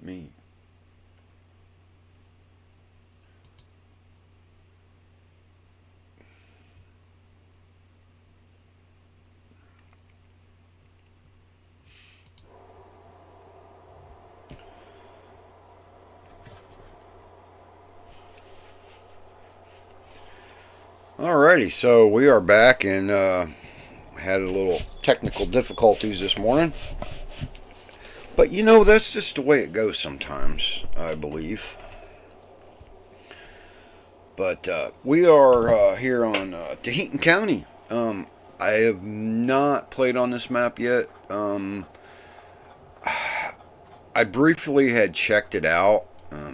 me. Alrighty, so we are back and had a little technical difficulties this morning. But you know, that's just the way it goes sometimes, I believe. But we are here on Tahenton County. I have not played on this map yet. I briefly had checked it out.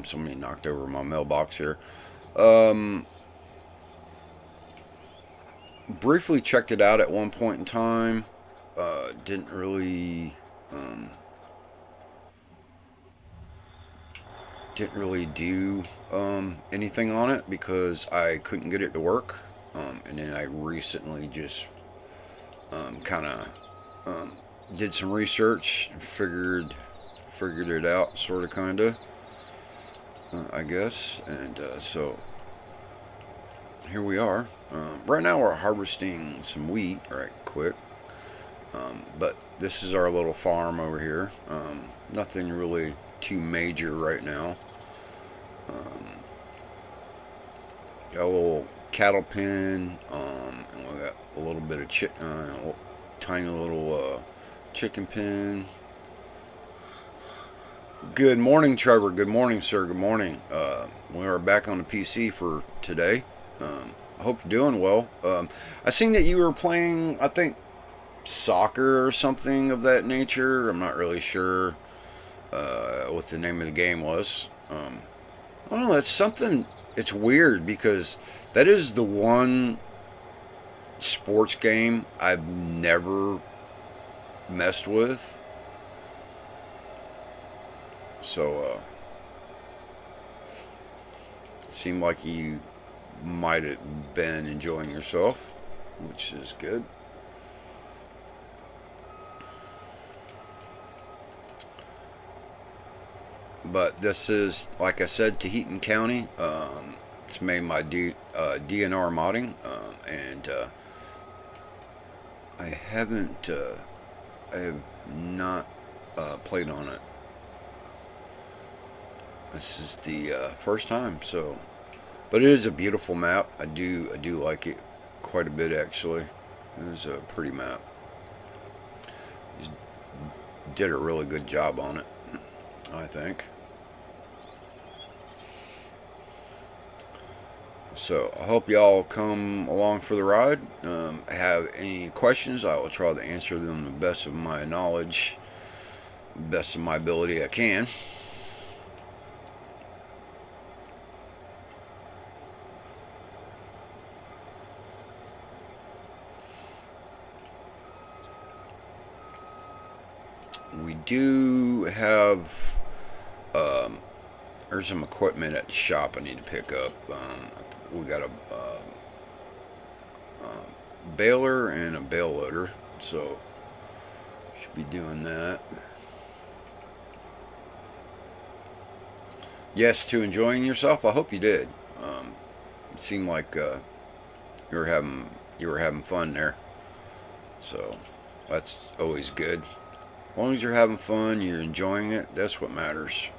Somebody knocked over my mailbox here. Um, Briefly checked it out at one point in time. Didn't really. Didn't really do anything on it because I couldn't get it to work. And then I recently just kind of did some research and figured it out, sort of, kind of, I guess. And so here we are. Right now we're harvesting some wheat, right quick. But this is our little farm over here. Nothing really too major right now. Got a little cattle pen, and we got a little bit of tiny little chicken pen. Good morning, Trevor. Good morning, sir. Good morning. We are back on the PC for today. I hope you're doing well. I seen that you were playing, I think, soccer or something of that nature. I'm not really sure what the name of the game was. I don't know. That's something. It's weird because that is the one sports game I've never messed with. So, it seemed like you might have been enjoying yourself, which is good. But this is, like I said, Tahenton County. It's made by DNR modding, and I haven't, I have not played on it. This is the first time, so. But it is a beautiful map. I do like it quite a bit, actually. It is a pretty map. Just did a really good job on it, I think. So I hope y'all come along for the ride. Have any questions? I will try to answer them the best of my knowledge, best of my ability I can. We do have there's some equipment at the shop I need to pick up. We got a baler and a bale loader, so should be doing that. Yes, to enjoying yourself. I hope you did. It seemed like you were having fun there, so that's always good. As long as you're having fun, you're enjoying it. That's what matters.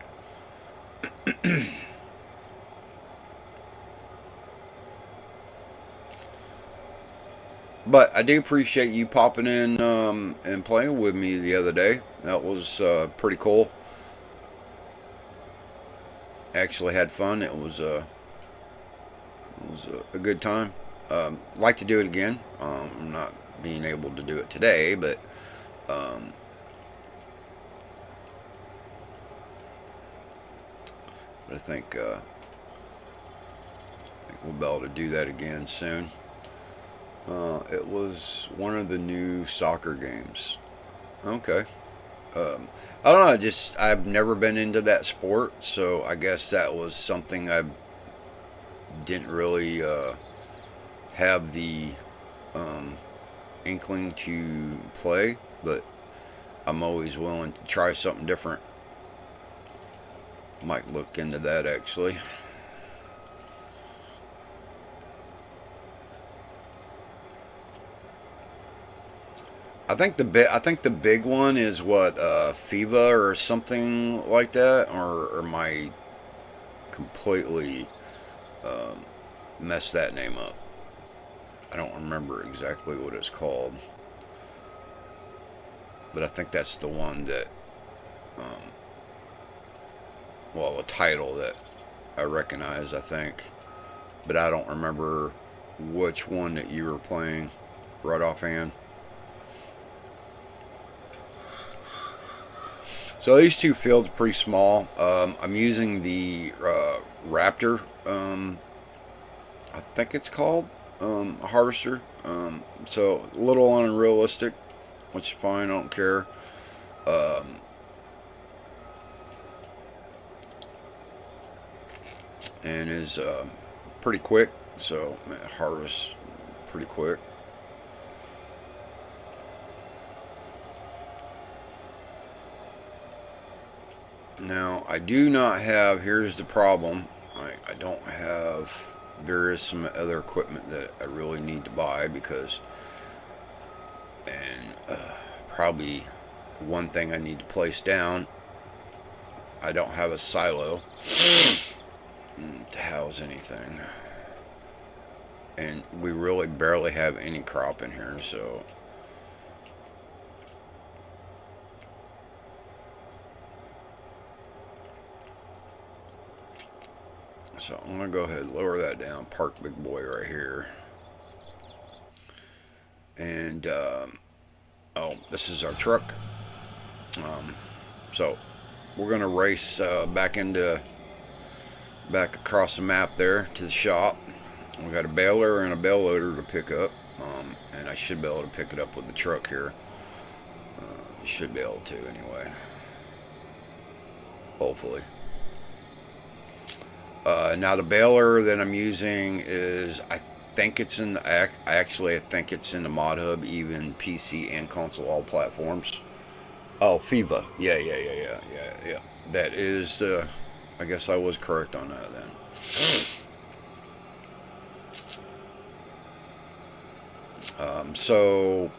But I do appreciate you popping in and playing with me the other day. That was pretty cool. Actually had fun. It was a good time. Like to do it again. I'm not being able to do it today, but um, I think we'll be able to do that again soon. It was one of the new soccer games. Okay. I don't know. I've never been into that sport, so I guess that was something I didn't really have the um, inkling to play. But I'm always willing to try something different. Might look into that actually. I think the big one is what FIVA or something like that, or am I completely um, messed that name up? I don't remember exactly what it's called, but I think that's the one that, um, well, a title that I recognize. I think, but I don't remember which one that you were playing right offhand. So these two fields are pretty small. I'm using the Raptor. I think it's called a harvester. So a little unrealistic, which is fine. I don't care. Um, and is pretty quick. So it harvests pretty quick. Now I do not have. Here's the problem. I don't have. There is some other equipment that I really need to buy because, and probably one thing I need to place down. I don't have a silo to house anything, and we really barely have any crop in here. So I'm gonna go ahead and lower that down. Park big boy right here, and oh, this is our truck. Um, so we're gonna race back across the map there to the shop. We got a baler and a bale loader to pick up, and I should be able to pick it up with the truck here. Should be able to anyway, hopefully. Now the baler that I'm using is I think it's in the actually I think it's in the mod hub, even PC and console, all platforms. Oh, FIVA. Yeah. That is. I guess I was correct on that then. So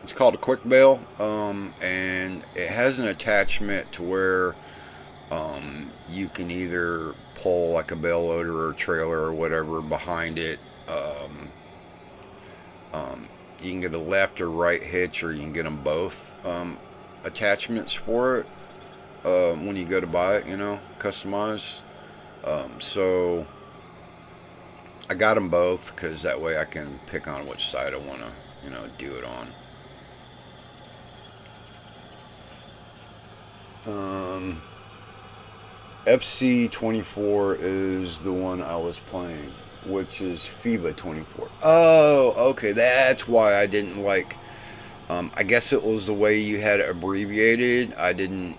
it's called a quick bale, and it has an attachment to where you can either pull like a bale loader or trailer or whatever behind it. You can get a left or right hitch, or you can get them both attachments for it when you go to buy it. Customize. So I got them both because that way I can pick on which side I want to, do it on. FC24 is the one I was playing, which is FIVA 24. Oh, okay, that's why I didn't like. I guess it was the way you had it abbreviated. I didn't.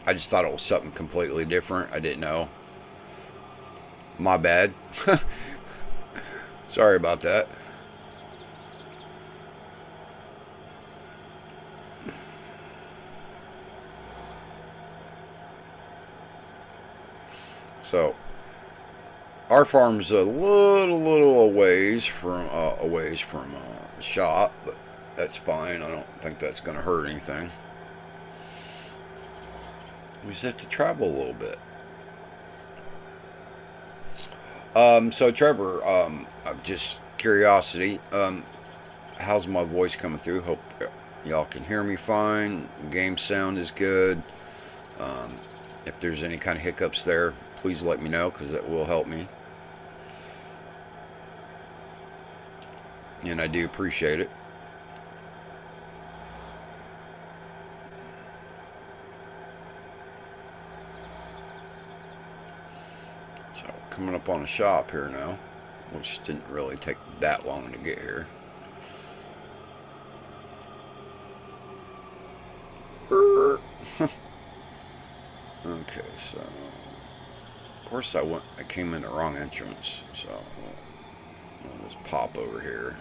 I just thought it was something completely different. I didn't know. My bad. Sorry about that. So our farm's a little a ways from the shop, but that's fine. I don't think that's going to hurt anything. We just have to travel a little bit. So Trevor, just curiosity, how's my voice coming through? Hope y'all can hear me fine. Game sound is good. Um, if there's any kind of hiccups there, please let me know because that will help me, and I do appreciate it. So coming up on a shop here now, which didn't really take that long to get here. Okay, so of course I came in the wrong entrance, so I'll just pop over here.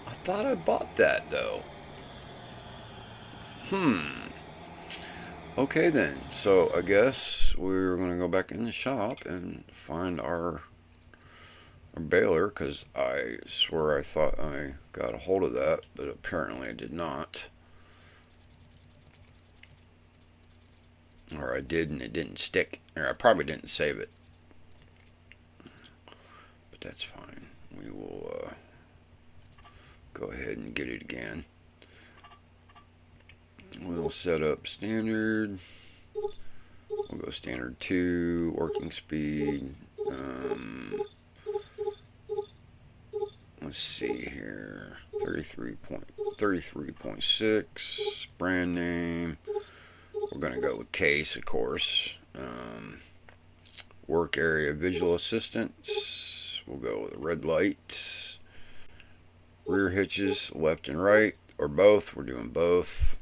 I thought I bought that though. Hmm. Okay then. So I guess we're gonna go back in the shop and find our baler, because I swear I thought I got a hold of that, but apparently I did not. Or I did and it didn't stick. Or I probably didn't save it. But that's fine. We will go ahead and get it again. We'll set up standard. We'll go standard 2, working speed. Let's see here. 33.6. Brand name. We're going to go with case, of course. Work area visual assistance. We'll go with red light. Rear hitches, left and right, or both. We're doing both.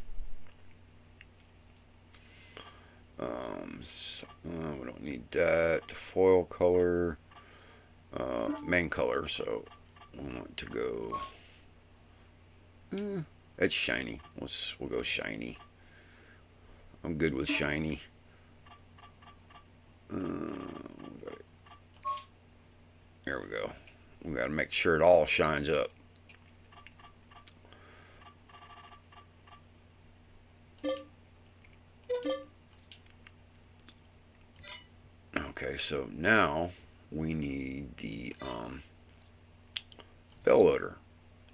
We don't need that. Foil color, main color. So we want to go. It's shiny. We'll go shiny. I'm good with shiny. There we go. We got to make sure it all shines up. Okay, so now we need the bell loader,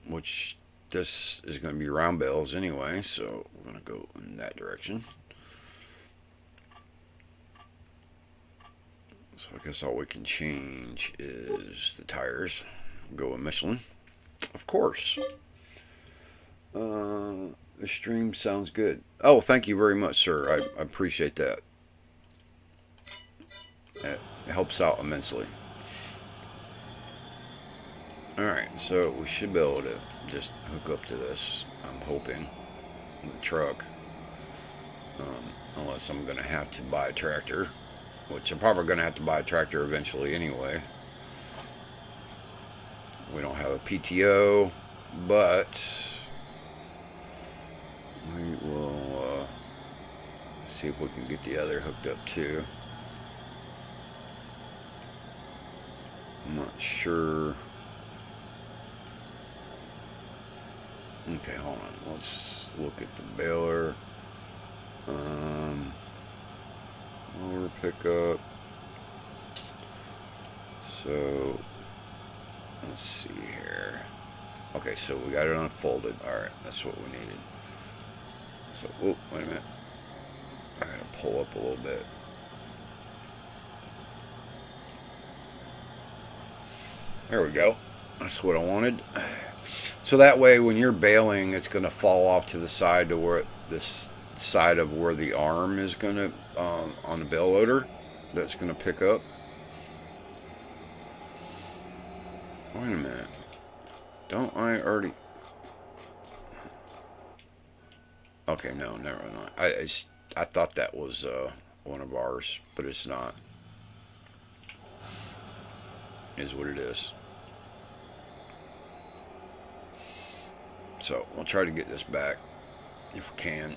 which this is going to be round bells anyway, so we're going to go in that direction. So I guess all we can change is the tires. Go with Michelin, of course. The stream sounds good. Oh, thank you very much, sir. I appreciate that. That helps out immensely. Alright, so we should be able to just hook up to this, I'm hoping, the truck. Unless I'm going to have to buy a tractor, which I'm probably going to have to buy a tractor eventually anyway. We don't have a PTO, but we will see if we can get the other hooked up too. I'm not sure. Okay, hold on. Let's look at the baler. Mower pickup. So let's see here. Okay, so we got it unfolded. Alright, that's what we needed. So, oh, wait a minute. I gotta pull up a little bit. There we go. That's what I wanted. So that way, when you're baling, it's going to fall off to the side to where this side of where the arm is going to on the bale loader. That's going to pick up. Wait a minute. Don't I already? Okay, no, never mind. I thought that was one of ours, but it's not. Is what it is. So we'll try to get this back if we can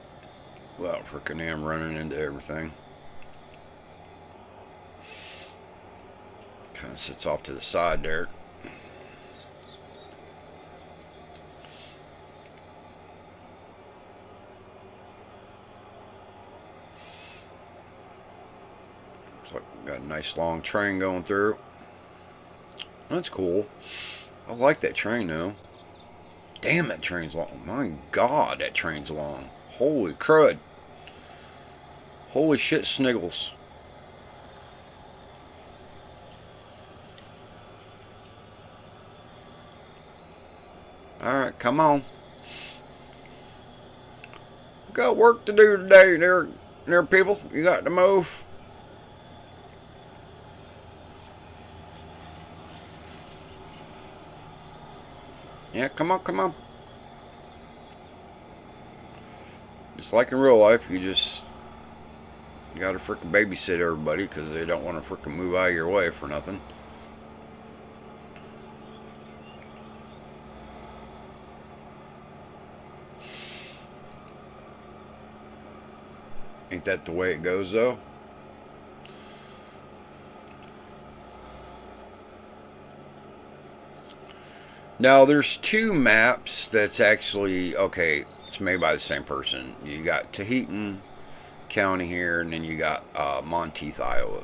without frickin' am running into everything. Kind of sits off to the side there. Looks like we've got a nice long train going through. That's cool. I like that train though. Damn, that train's long. My God, that train's long. Holy crud. Holy shit, sniggles. Alright, come on. We got work to do today, there people. You got to move. Yeah, come on, come on. Just like in real life, you gotta frickin' babysit everybody because they don't want to frickin' move out of your way for nothing. Ain't that the way it goes, though? Now, there's two maps that's actually, okay, it's made by the same person. You got Tahenton County here, and then you got Monteith, Iowa.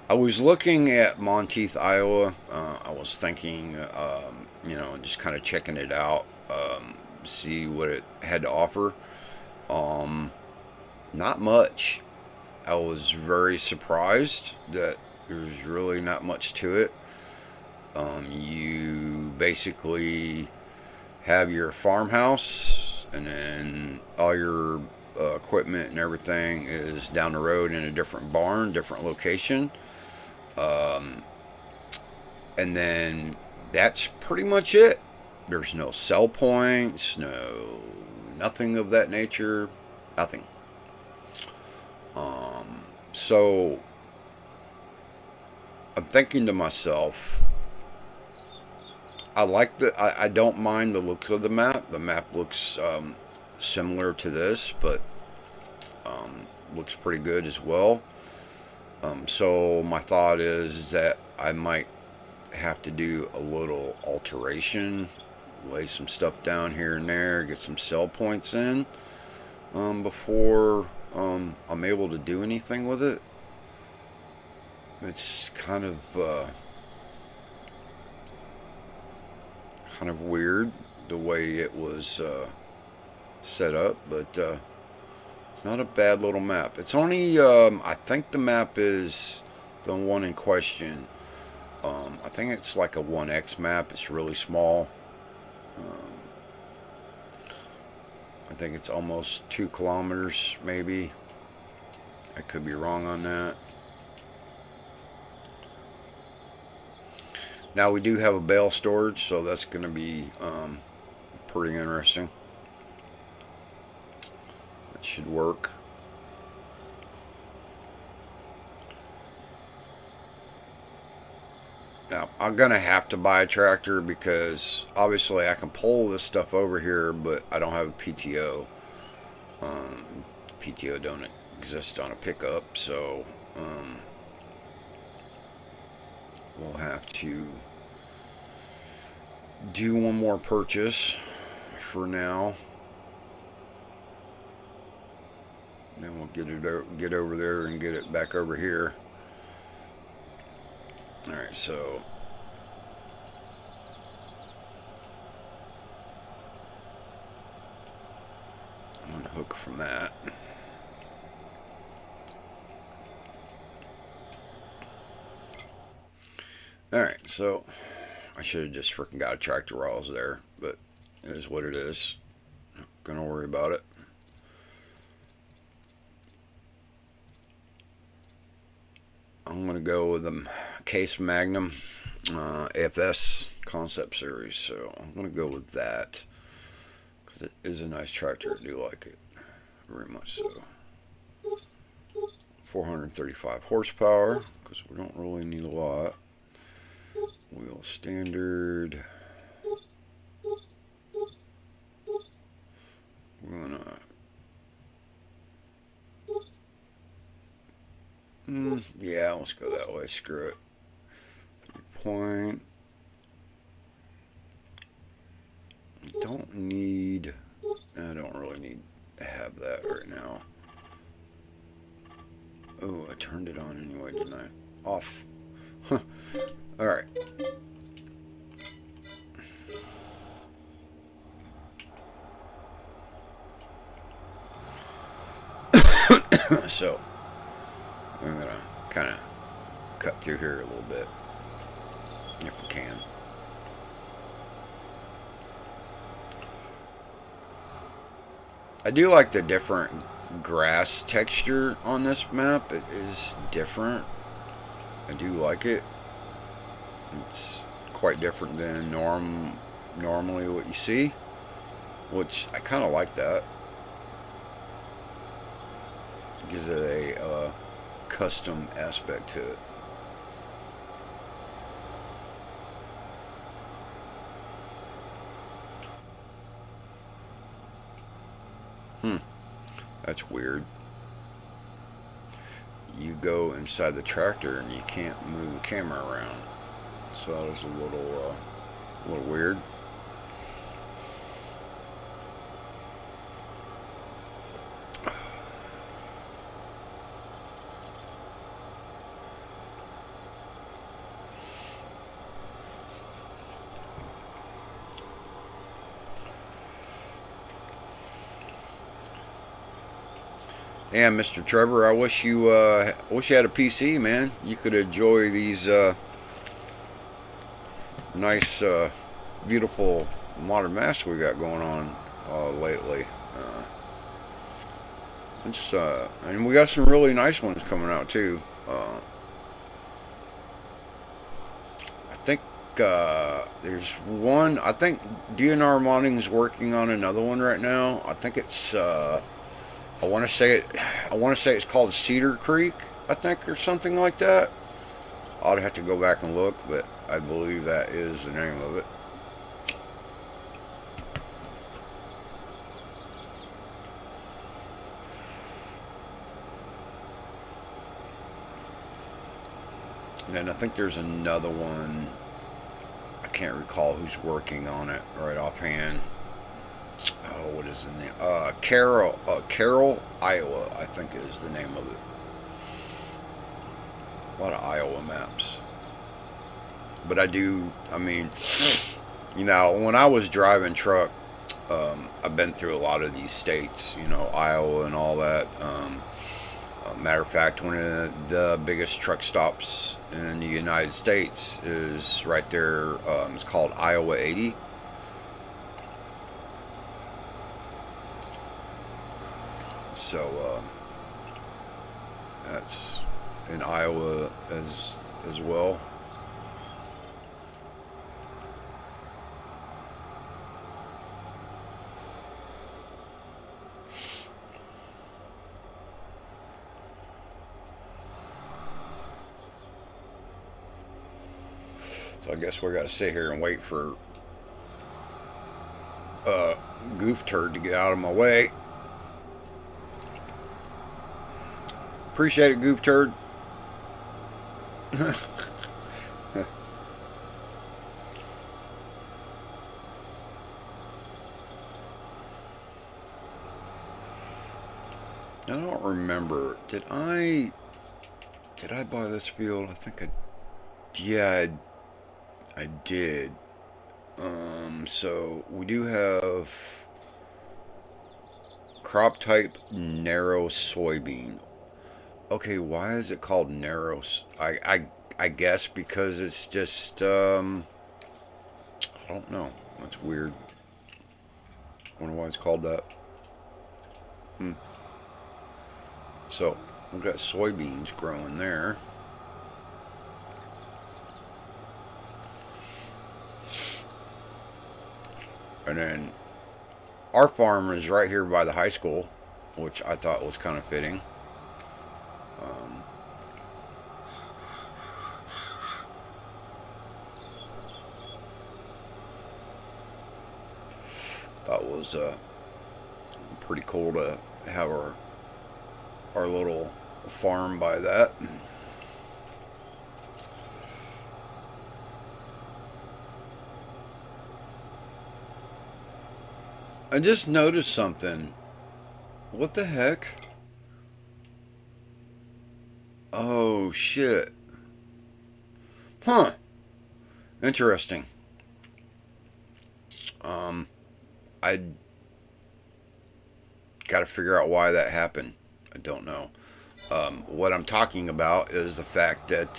I was looking at Monteith, Iowa. I was thinking, just kind of checking it out, see what it had to offer. Um, Not much. I was very surprised that there's really not much to it. You basically have your farmhouse, and then all your equipment and everything is down the road in a different barn, different location. Um, and then that's pretty much it. There's no sell points, nothing of that nature, nothing. So I'm thinking to myself, I don't mind the looks of the map. The map looks similar to this, but looks pretty good as well. So my thought is that I might have to do a little alteration, lay some stuff down here and there, get some sell points in before I'm able to do anything with it. It's kind of weird the way it was set up, but it's not a bad little map. It's only I think the map is the one in question. I think it's like a 1x map. It's really small. Um, I think it's almost 2 kilometers, maybe. I could be wrong on that. Now we do have a bale storage, so that's going to be pretty interesting. That should work. Now I'm going to have to buy a tractor because obviously I can pull this stuff over here, but I don't have a PTO. PTO don't exist on a pickup, so we'll have to do one more purchase for now. Then we'll get over there and get it back over here. All right, so I'm gonna hook from that. All right, so I should have just freaking got a tractor while I was there, but it is what it is. Not gonna worry about it. I'm gonna go with the Case Magnum AFS Concept Series, so I'm gonna go with that because it is a nice tractor. I do like it very much so. 435 horsepower because we don't really need a lot. Wheel standard. We're gonna. Yeah, let's go that way. Screw it. 3 point. Don't need. I don't really need to have that right now. Oh, I turned it on anyway, didn't I? Off. Huh. All right. So I'm gonna kind of cut through here a little bit if we can. I do like the different grass texture on this map. It is different. I do like it. It's quite different than normally what you see, which I kind of like that. Gives it a custom aspect to it. That's weird. You go inside the tractor and you can't move the camera around. So that was a little weird. Yeah, Mr. Trevor, I wish you had a PC, man. You could enjoy these nice, beautiful modern masks we got going on lately. And we got some really nice ones coming out too. I think there's one. I think DNR Modding's working on another one right now. I think it's. I want to say it. I want to say it's called Cedar Creek. I think or something like that. I'd have to go back and look, but I believe that is the name of it. And then I think there's another one. I can't recall who's working on it right offhand. Oh, what is the name? Carroll, Iowa, I think is the name of it. A lot of Iowa maps. But I mean, when I was driving truck, I've been through a lot of these states, Iowa and all that. Matter of fact, one of the biggest truck stops in the United States is right there. It's called Iowa 80. So that's in Iowa as well. So I guess we got to sit here and wait for Goof Turd to get out of my way. Appreciate it, Goof Turd. I don't remember. Did I buy this field? I think I did. So we do have crop type narrow soybean. Okay, why is it called narrow? I guess because it's just I don't know. That's weird. Wonder why it's called that. Hmm. So we've got soybeans growing there. And then our farm is right here by the high school, which I thought was kind of fitting. Um, thought was pretty cool to have our little farm by that. I just noticed something. What the heck? Oh shit. Huh. Interesting. Um, I got to figure out why that happened. I don't know. What I'm talking about is the fact that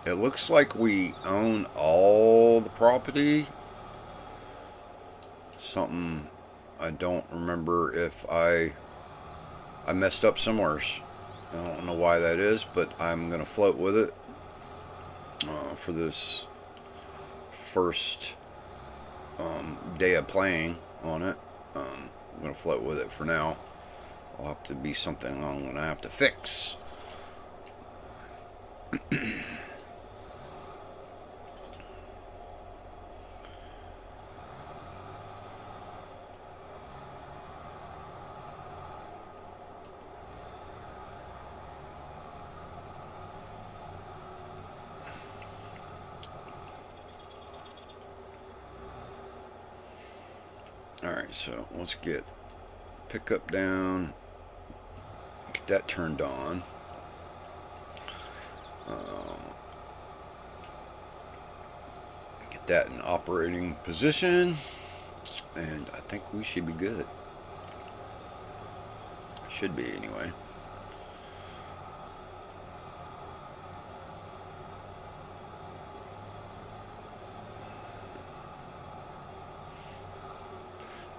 it looks like we own all the property. Something I don't remember if I messed up somewhere. I don't know why that is, but I'm gonna float with it for this first day of playing on it. I'm gonna float with it for now. Will have to be something I'm gonna have to fix. Alright, so let's get pickup down. Get that turned on. Get that in operating position. And I think we should be good. Should be anyway.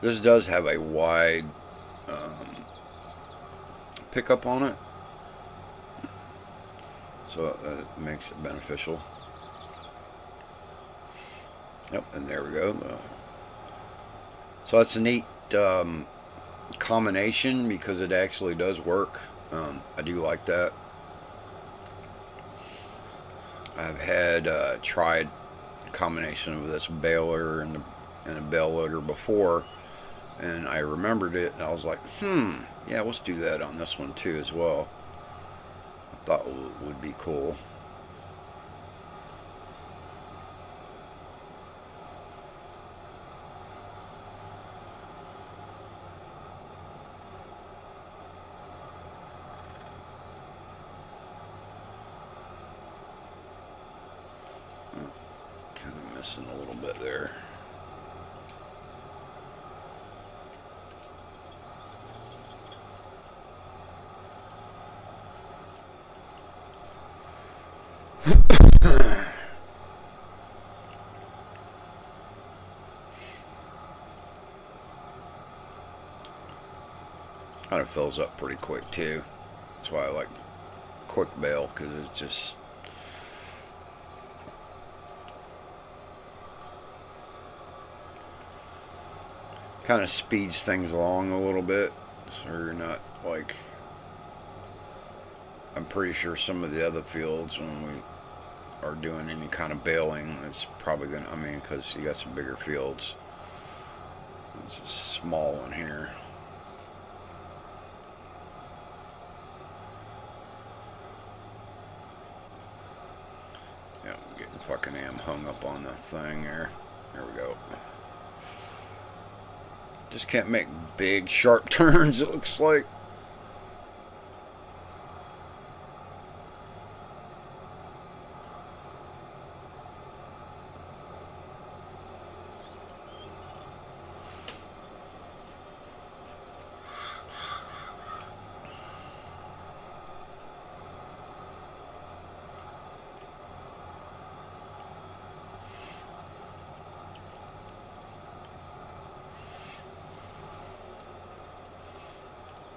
This does have a wide pickup on it, so that makes it beneficial. Yep, and there we go. So that's a neat combination because it actually does work. I do like that. I've had tried a combination of this baler and a bell loader before, and I remembered it, and I was like, yeah, let's do that on this one too as well. I thought it would be cool. Kind of missing a little bit there. Kind of fills up pretty quick too. That's why I like quick bail, because it's just kind of speeds things along a little bit, so you're not like, I'm pretty sure some of the other fields when we are doing any kind of baling, it's probably gonna, I mean, because you got some bigger fields. It's a small one here. Yeah, I'm getting fucking hung up on the thing there. There we go. Just can't make big sharp turns, it looks like.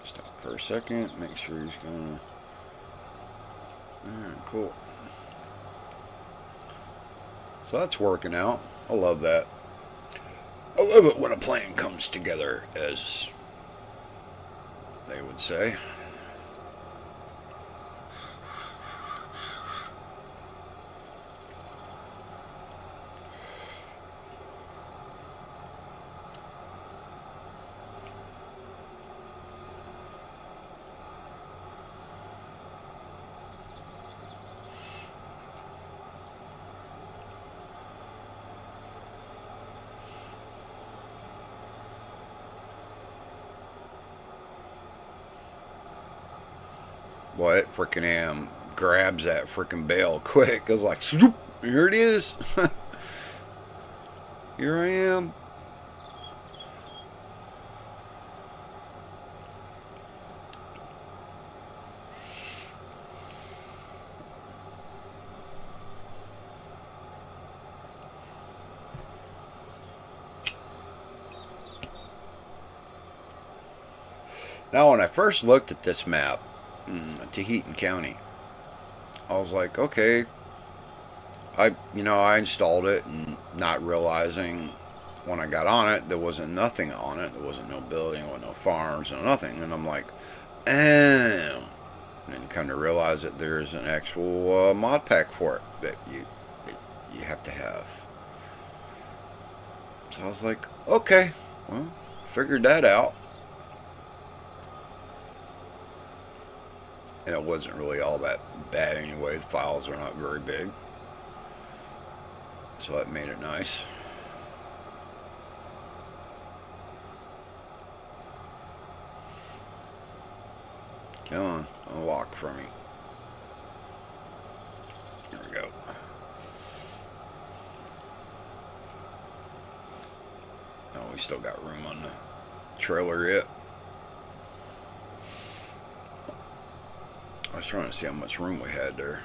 Stop for a second, make sure he's gonna. Alright, cool. So that's working out. I love that. I love it when a plan comes together, as they would say. Boy, it freaking grabs that freaking bale quick. It was like, swoop, here it is. Here I am. Now, when I first looked at this map, Tahenton County, I was like, okay. I installed it and not realizing when I got on it, there wasn't nothing on it. There wasn't no building, there wasn't no farms, no nothing. And I'm like, oh. And then kind of realize that there's an actual mod pack for it that you have to have. So I was like, okay, well, figured that out. And it wasn't really all that bad anyway. The files are not very big. So that made it nice. Come on, unlock for me. There we go. Oh, we still got room on the trailer yet. I was trying to see how much room we had there.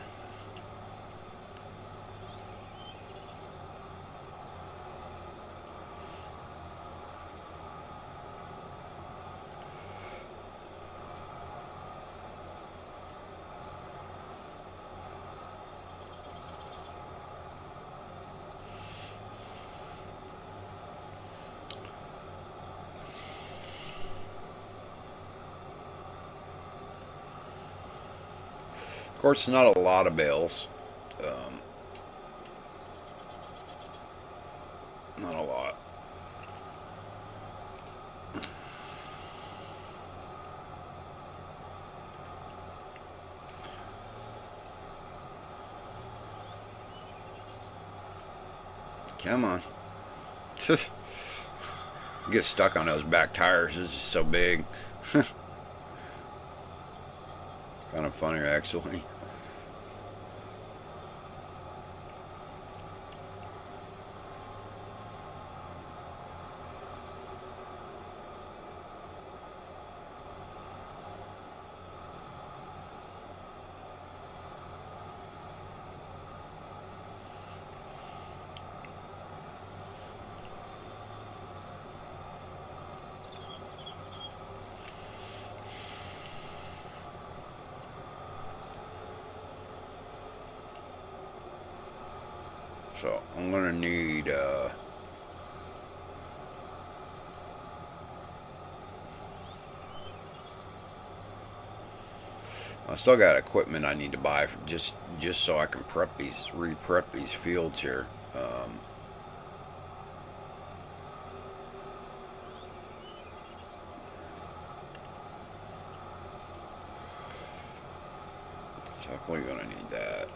Of course, not a lot of bales. Um, not a lot. Come on. Get stuck on those back tires. It's just so big. Kind of funny, actually. So I'm gonna need I still got equipment I need to buy just so I can re-prep these fields here. Definitely gonna need that.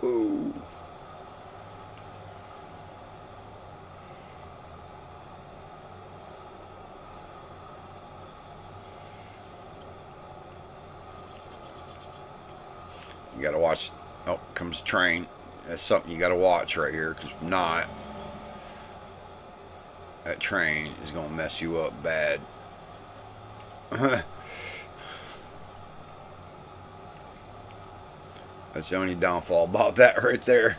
Ooh. You gotta watch. Oh, comes a train. That's something you gotta watch right here, because if not, that train is gonna mess you up bad. That's the only downfall about that right there.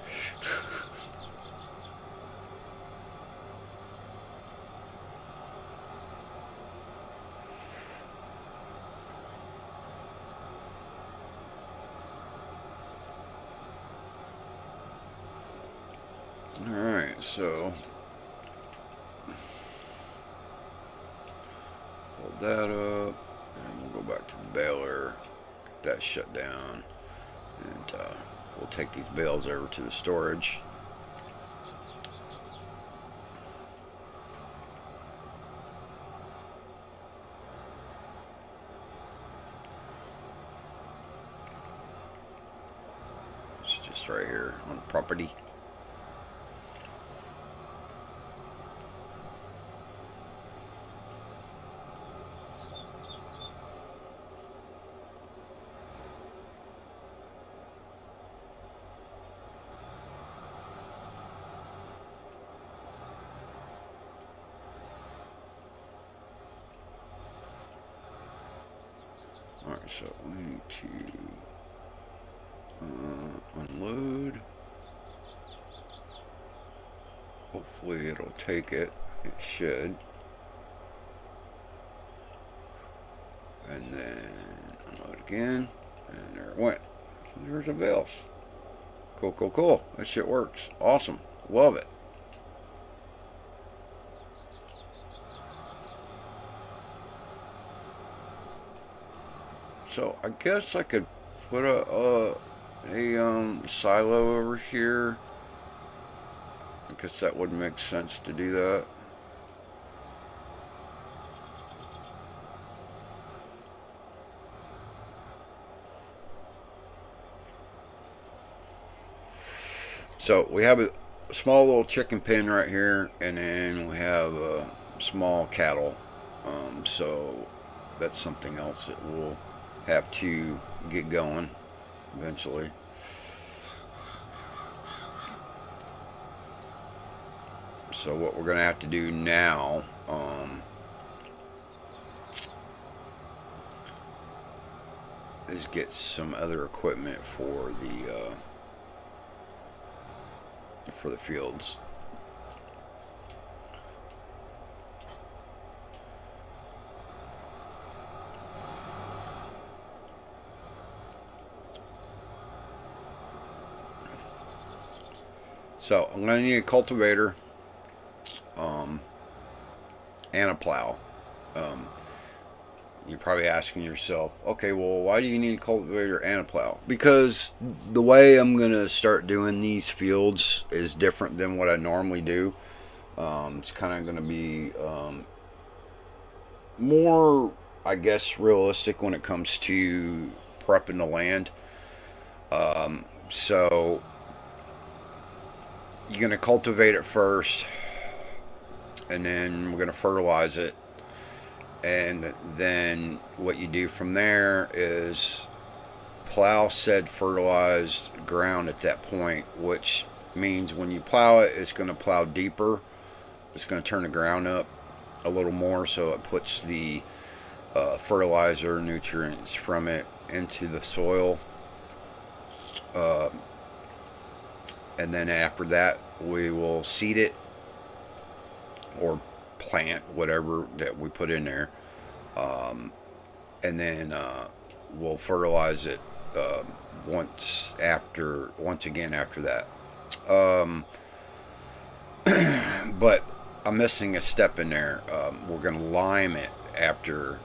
Alright, so fold that up, and we'll go back to the baler, get that shut down, and we'll take these bales over to the storage. It's just right here on the property. Alright, so we need to unload. Hopefully it'll take it. It should. And then unload again. And there it went. So there's the bales. Cool, cool, cool. That shit works. Awesome. Love it. So I guess I could put a silo over here. I guess that would make sense to do that. So we have a small little chicken pen right here, and then we have small cattle. So that's something else that we'll have to get going eventually. So what we're going to have to do now, is get some other equipment for the fields. So I'm going to need a cultivator, and a plow. Um, you're probably asking yourself, okay, well, why do you need a cultivator and a plow? Because the way I'm going to start doing these fields is different than what I normally do. It's kind of going to be more, I guess, realistic when it comes to prepping the land. So you're going to cultivate it first, and then we're going to fertilize it. And then what you do from there is plow said fertilized ground at that point, which means when you plow it, it's going to plow deeper. It's going to turn the ground up a little more, so it puts the fertilizer nutrients from it into the soil. Uh, and then after that, we will seed it or plant whatever that we put in there. And then we'll fertilize it once again after that. Um, but I'm missing a step in there. We're going to lime it after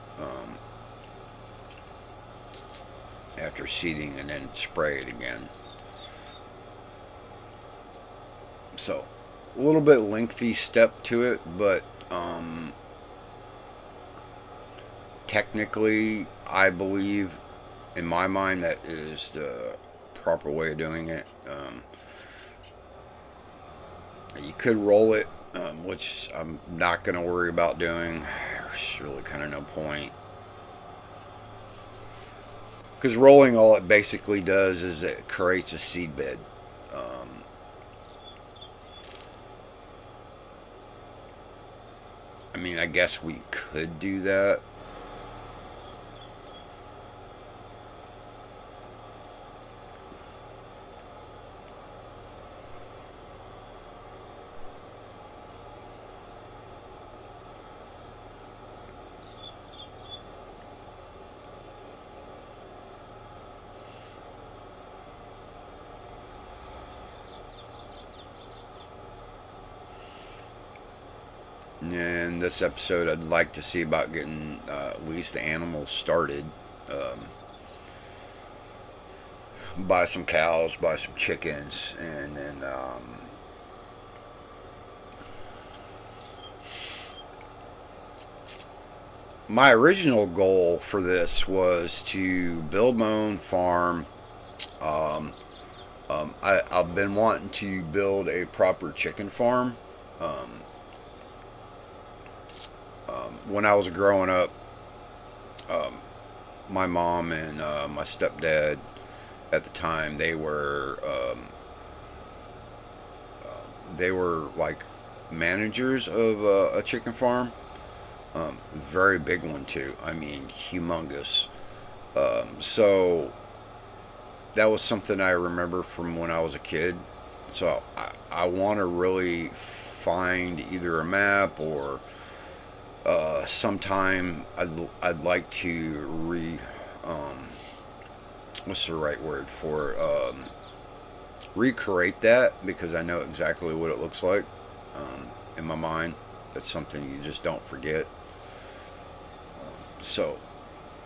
seeding, and then spray it again. So a little bit lengthy step to it, but technically, I believe in my mind that is the proper way of doing it. You could roll it, which I'm not going to worry about doing. There's really kind of no point. Because rolling, all it basically does is it creates a seed bed. I mean, I guess we could do that. In this episode, I'd like to see about getting at least the animals started. Buy some cows, buy some chickens, and then my original goal for this was to build my own farm. I've been wanting to build a proper chicken farm. Um, when I was growing up, um, my mom and my stepdad at the time, they were like managers of a chicken farm. Very big one too. I mean, humongous. So that was something I remember from when I was a kid. So I want to really find either a map or sometime I'd like to what's the right word for it? Recreate that, because I know exactly what it looks like in my mind. That's something you just don't forget. So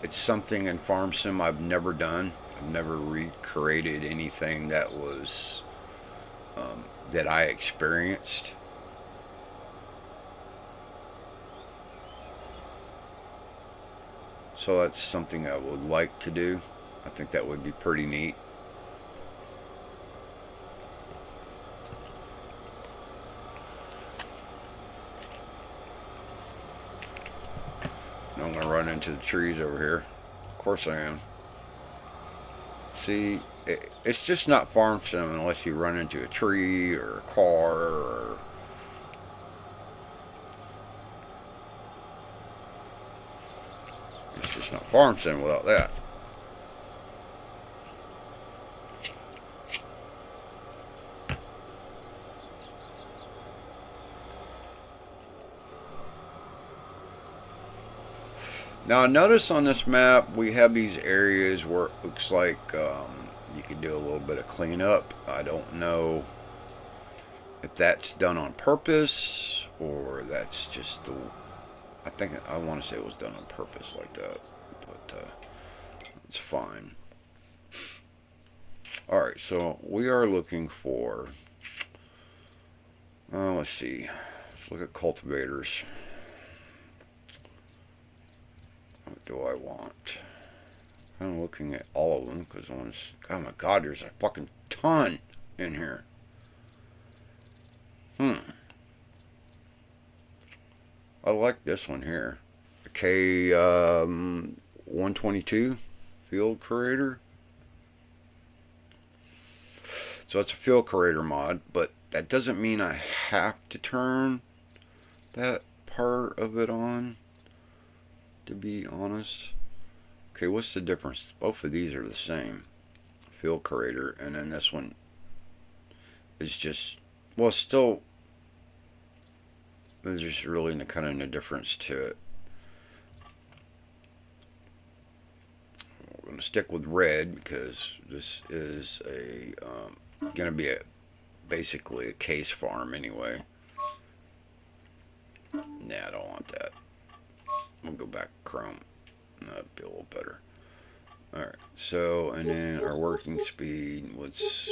it's something in farm sim I've never done. I've never recreated anything that was that I experienced. So that's something I would like to do. I think that would be pretty neat. And I'm going to run into the trees over here. Of course I am. See, it's just not farm sim unless you run into a tree or a car or. It's just not farm sim without that. Now, notice on this map we have these areas where it looks like you could do a little bit of cleanup. I don't know if that's done on purpose or that's just the. I think I want to say it was done on purpose like that, but it's fine. All right, so we are looking for. Let's see. Let's look at cultivators. What do I want? I'm looking at all of them because I want to. Oh my God, there's a fucking ton in here. I like this one here. K 122 field creator. So it's a field creator mod, but that doesn't mean I have to turn that part of it on, to be honest. Okay, what's the difference? Both of these are the same. Field creator, and then this one is just, well, still, there's just really kind of no difference to it. We're going to stick with red because this is a going to be basically a case farm anyway. Nah, I don't want that. We'll go back chrome. That'd be a little better. Alright, so, and then our working speed, let's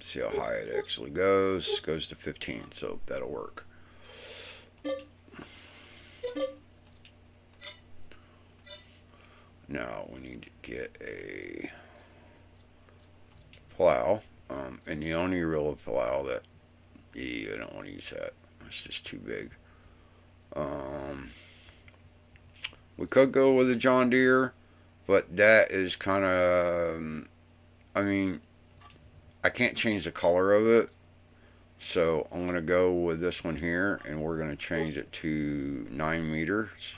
see how high it actually goes. Goes to 15, so that'll work. Now we need to get a plow, and the only real plow that, I don't want to use that. That's just too big. We could go with a John Deere, but that is kind of, I mean, I can't change the color of it, so I'm going to go with this one here, and we're going to change it to 9 meters.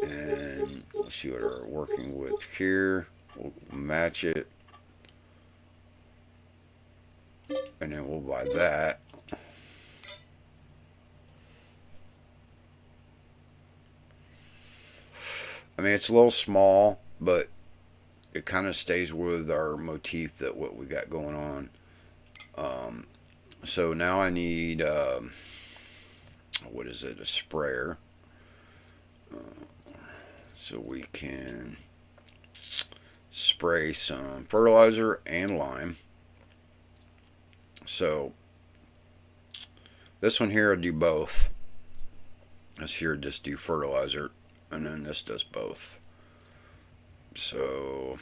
And let's see what we're working with here. We'll match it. And then we'll buy that. I mean, it's a little small, but it kind of stays with our motif that what we got going on. So now I need, what is it, a sprayer. So we can spray some fertilizer and lime. So this one here will do both. This here just do fertilizer, and then this does both. So,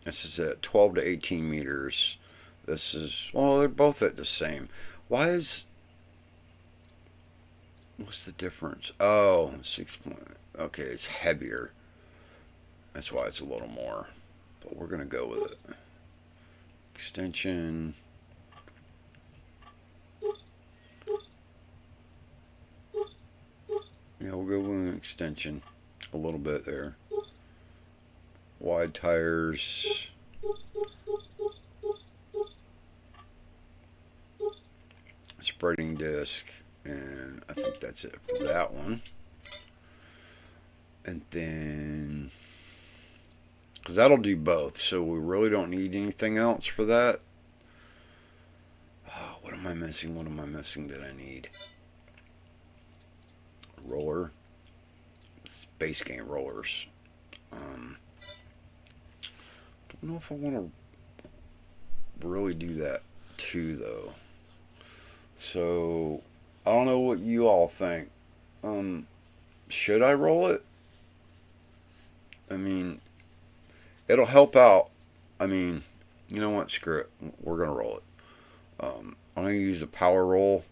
this is at 12 to 18 meters. This is, well, they're both at the same. Why is, what's the difference? Oh, 6 point, okay, it's heavier. That's why it's a little more. But we're going to go with it. Extension. Yeah, we'll go with an extension. A little bit there. Wide tires. Spreading disc. And I think that's it for that one. And then, because that'll do both, so we really don't need anything else for that. Oh, what am I missing? What am I missing that I need? Roller. It's base game rollers. Don't know if I want to really do that too, though. So I don't know what you all think. Should I roll it? I mean, it'll help out. I mean, you know what? Screw it. We're gonna roll it. I'm gonna use a power roll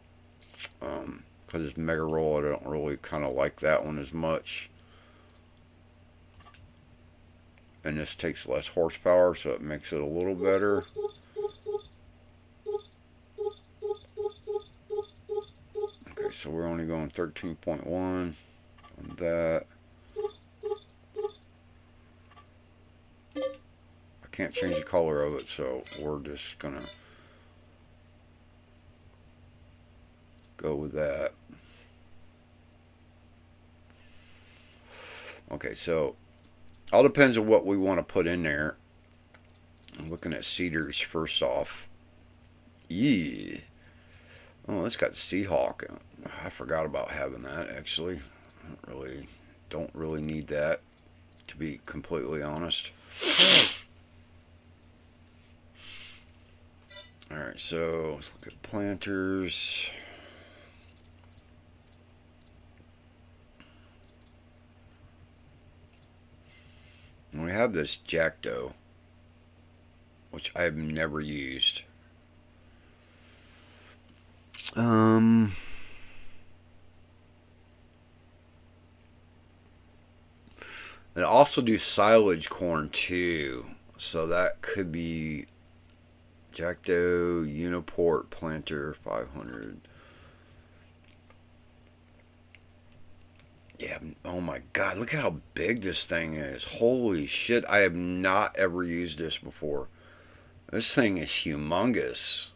Because it's mega roll, I don't really kind of like that one as much. And this takes less horsepower, so it makes it a little better. Okay, so we're only going 13.1 on that. I can't change the color of it, so we're just gonna go with that. Okay, so all depends on what we want to put in there. I'm looking at cedars first off. Yeah. Oh, it's got Seahawk. I forgot about having that actually. Don't really need that, to be completely honest. Alright, so let's look at planters. And we have this Jackdo, which I have never used. And I also do silage corn too, so that could be Jackdo Uniport Planter 500. Yeah, oh my god, look at how big this thing is. Holy shit, I have not ever used this before. This thing is humongous.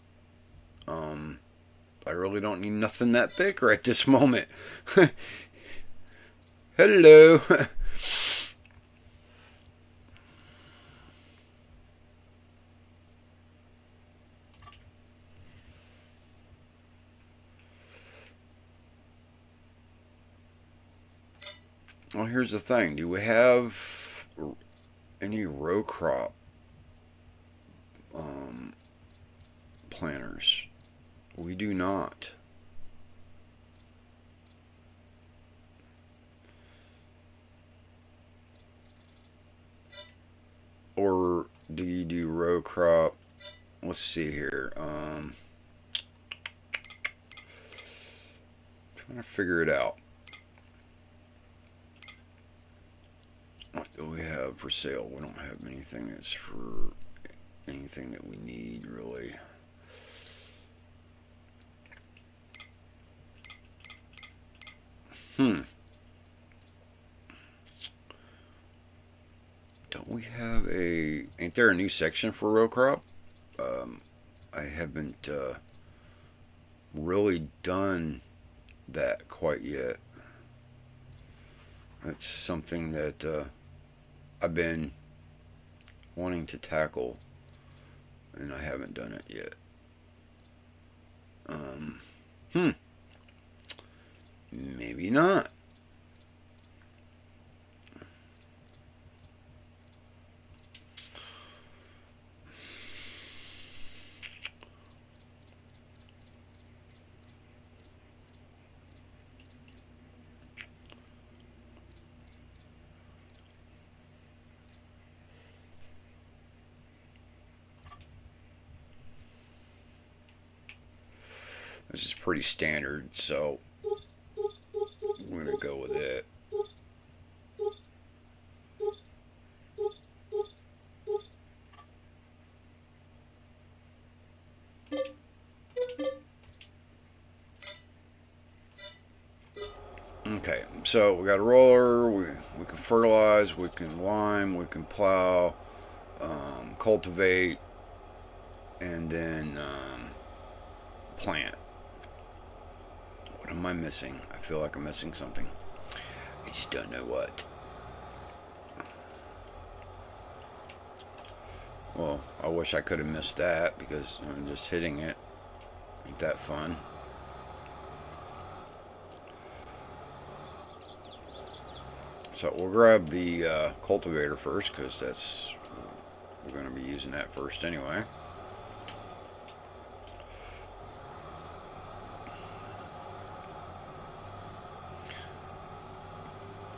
I really don't need nothing that big right this moment. Hello. Well, here's the thing. Do we have any row crop planters? We do not. Or do you do row crop? Let's see here. Trying to figure it out. What do we have for sale? We don't have anything that's for anything that we need, really. Don't we have a... Ain't there a new section for row crop? I haven't really done that quite yet. That's something that I've been wanting to tackle, and I haven't done it yet. Maybe not. This is pretty standard, so we're going to go with it. Okay, so we got a roller, we can fertilize, we can lime, we can plow, cultivate, and then plant. What am I missing? I feel like I'm missing something. I just don't know what. Well, I wish I could have missed that because I'm just hitting it. Ain't that fun? So we'll grab the cultivator first because we're going to be using that first anyway.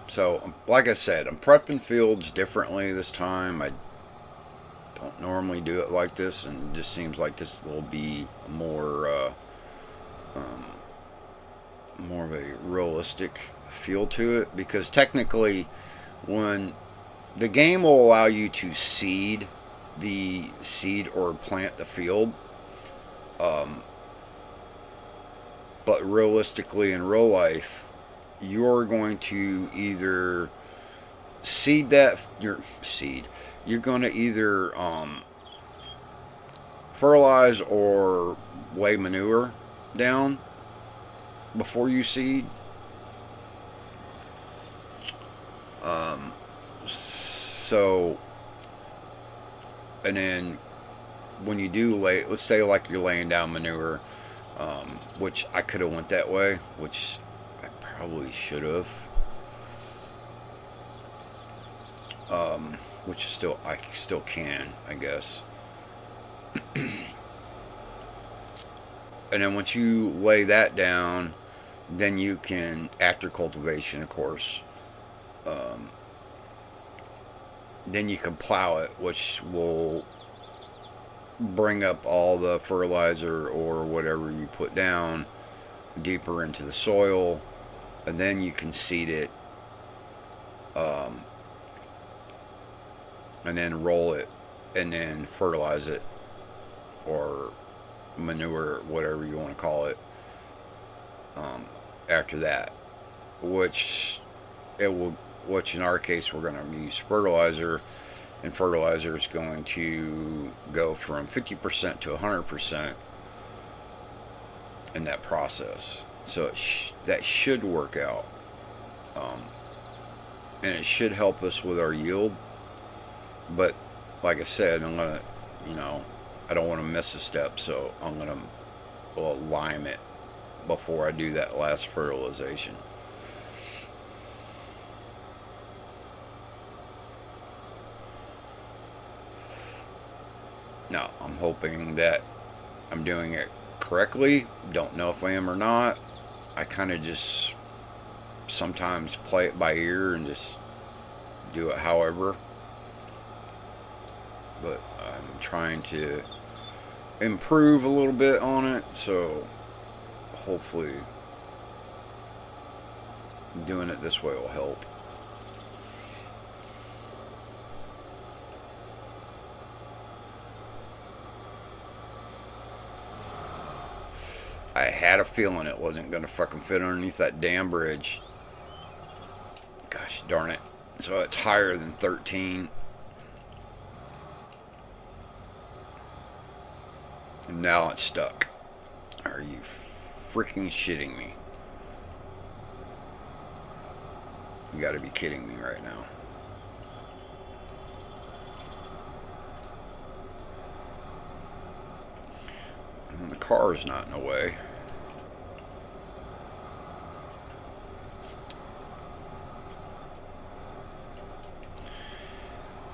So, like I said, I'm prepping fields differently this time. I don't normally do it like this, and it just seems like this will be more more of a realistic feel to it, because technically, when the game will allow you to seed or plant the field, um, but realistically in real life, you're going to either seed that your seed. You're going to either fertilize or lay manure down before you seed. So, and then when you do lay, let's say like you're laying down manure, which I could have went that way, which I probably should have. Which is still, I still can, I guess. And then once you lay that down, then you can, after cultivation, of course, um, then you can plow it, which will bring up all the fertilizer or whatever you put down deeper into the soil, and then you can seed it, um, and then roll it, and then fertilize it, or manure, whatever you want to call it, after that, which it will, which in our case we're going to use fertilizer, and fertilizer is going to go from 50% to 100% in that process. So that should work out, and it should help us with our yield. But like I said, I'm gonna, I don't want to miss a step, so I'm gonna lime it before I do that last fertilization. Now, I'm hoping that I'm doing it correctly. Don't know if I am or not. I kind of just sometimes play it by ear and just do it however. But I'm trying to improve a little bit on it, so hopefully doing it this way will help. I had a feeling it wasn't going to fucking fit underneath that damn bridge. Gosh darn it. So it's higher than 13. And now it's stuck. Are you freaking shitting me? You gotta be kidding me right now. And the car's not in the way.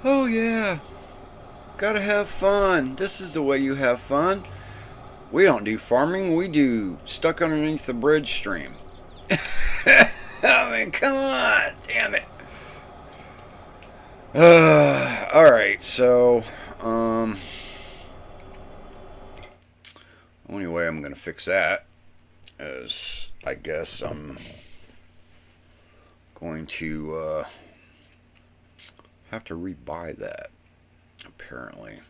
Oh yeah. Gotta have fun. This is the way you have fun. We don't do farming. We do stuck underneath the bridge stream. I mean, come on. Damn it. Alright, so, only way I'm going to fix that is, I guess I'm going to, have to rebuy that, apparently.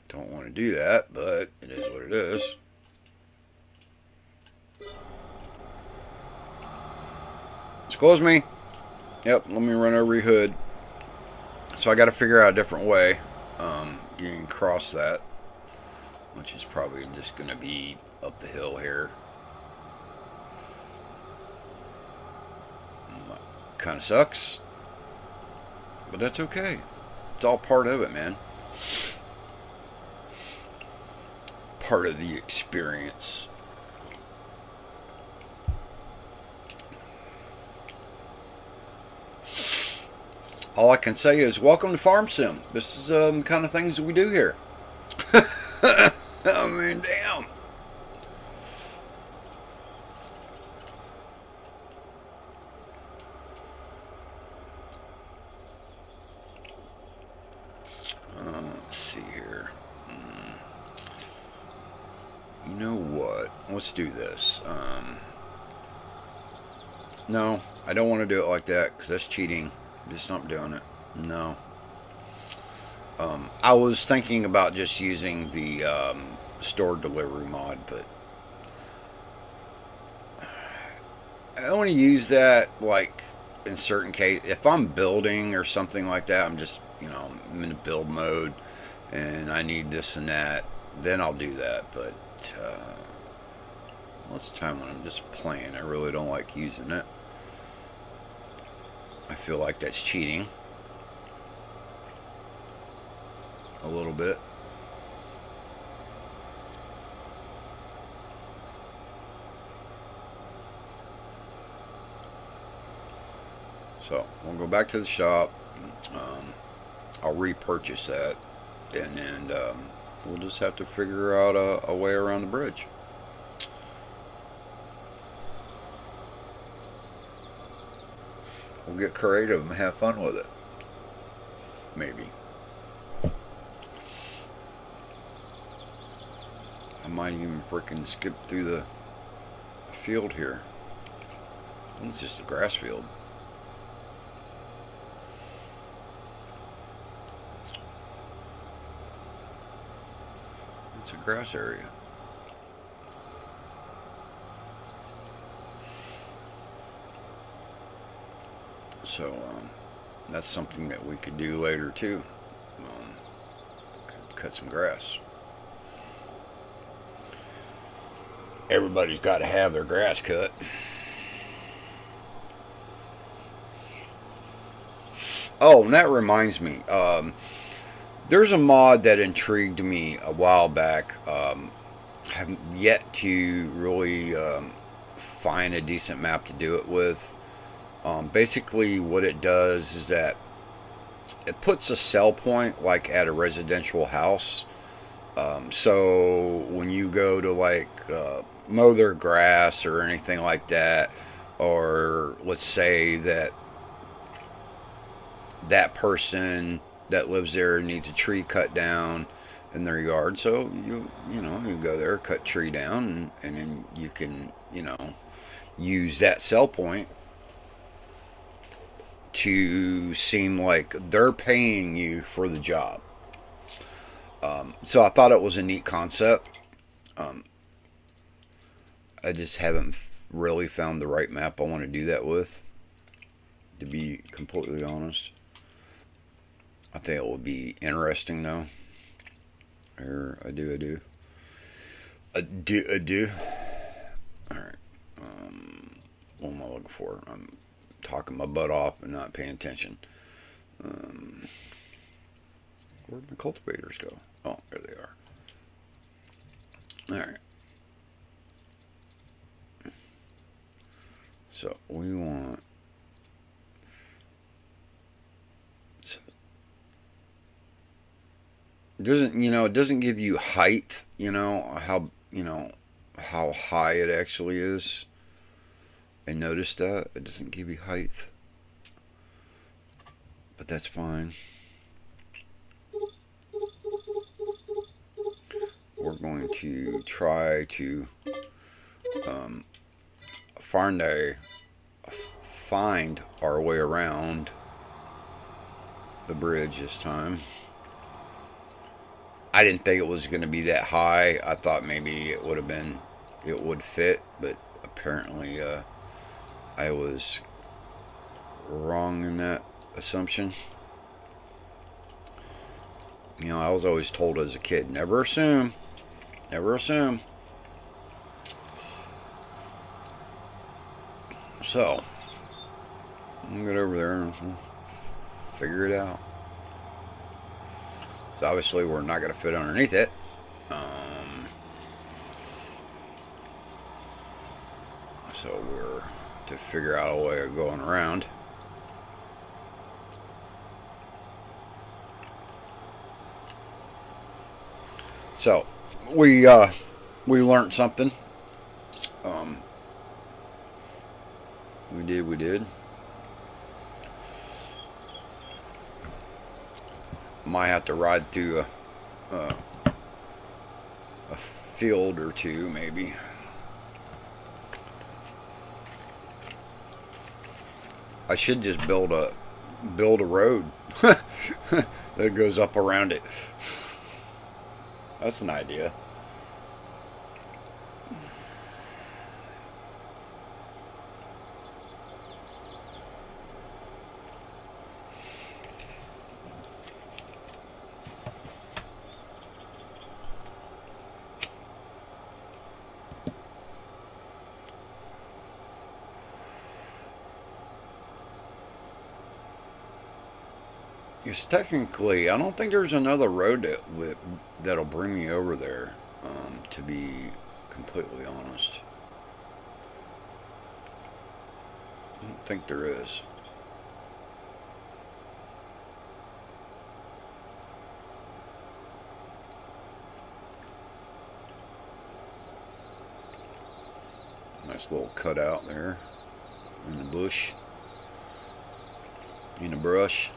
Don't want to do that, but it is what it is. Excuse me. Yep, let me run over your hood. So I got to figure out a different way. You can cross that, which is probably just going to be up the hill here. Kind of sucks, but that's okay. It's all part of it, man. Part of the experience. All I can say is welcome to Farm Sim. This is the kind of things we do here. I mean, damn. know what? Let's do this. No, I don't want to do it like that because that's cheating. Just not doing it. No. I was thinking about just using the store delivery mod, but I only use that like in certain case. If I'm building or something like that, I'm just I'm in a build mode and I need this and that. Then I'll do that. But most of the time when I'm just playing, I really don't like using it. I feel like that's cheating a little bit. So we'll go back to the shop. I'll repurchase that, and then we'll just have to figure out a way around the bridge. We'll get creative and have fun with it. Maybe. I might even freaking skip through the field here. It's just a grass field. It's a grass area. So that's something that we could do later too. Cut some grass. Everybody's got to have their grass cut. Oh, and that reminds me. There's a mod that intrigued me a while back. Have yet to really find a decent map to do it with. Basically, what it does is that it puts a sell point like at a residential house. So when you go to like mow their grass or anything like that, or let's say that that person that lives there needs a tree cut down in their yard, so you go there, cut tree down, and then you can use that sell point to seem like they're paying you for the job. So I thought it was a neat concept. I just haven't really found the right map I want to do that with, to be completely honest. I think it would be interesting though. I do. Alright. What am I looking for? I'm talking my butt off and not paying attention. Where'd the cultivators go? Oh, there they are. Alright. So we want it doesn't give you height, how high it actually is. I noticed that it doesn't give you height, but that's fine. We're going to try to find our way around the bridge this time. I didn't think it was going to be that high. I thought maybe it would fit, but apparently I was wrong in that assumption. I was always told as a kid, never assume. Never assume. So, I'm going to get over there and figure it out. So obviously we're not going to fit underneath it. So we're to figure out a way of going around. So we learned something. We did. Might have to ride through a field or two, maybe. I should just build a road that goes up around it. That's an idea. It's technically, I don't think there's another road that'll bring me over there. To be completely honest, I don't think there is. Nice little cutout there in the bush, in the brush.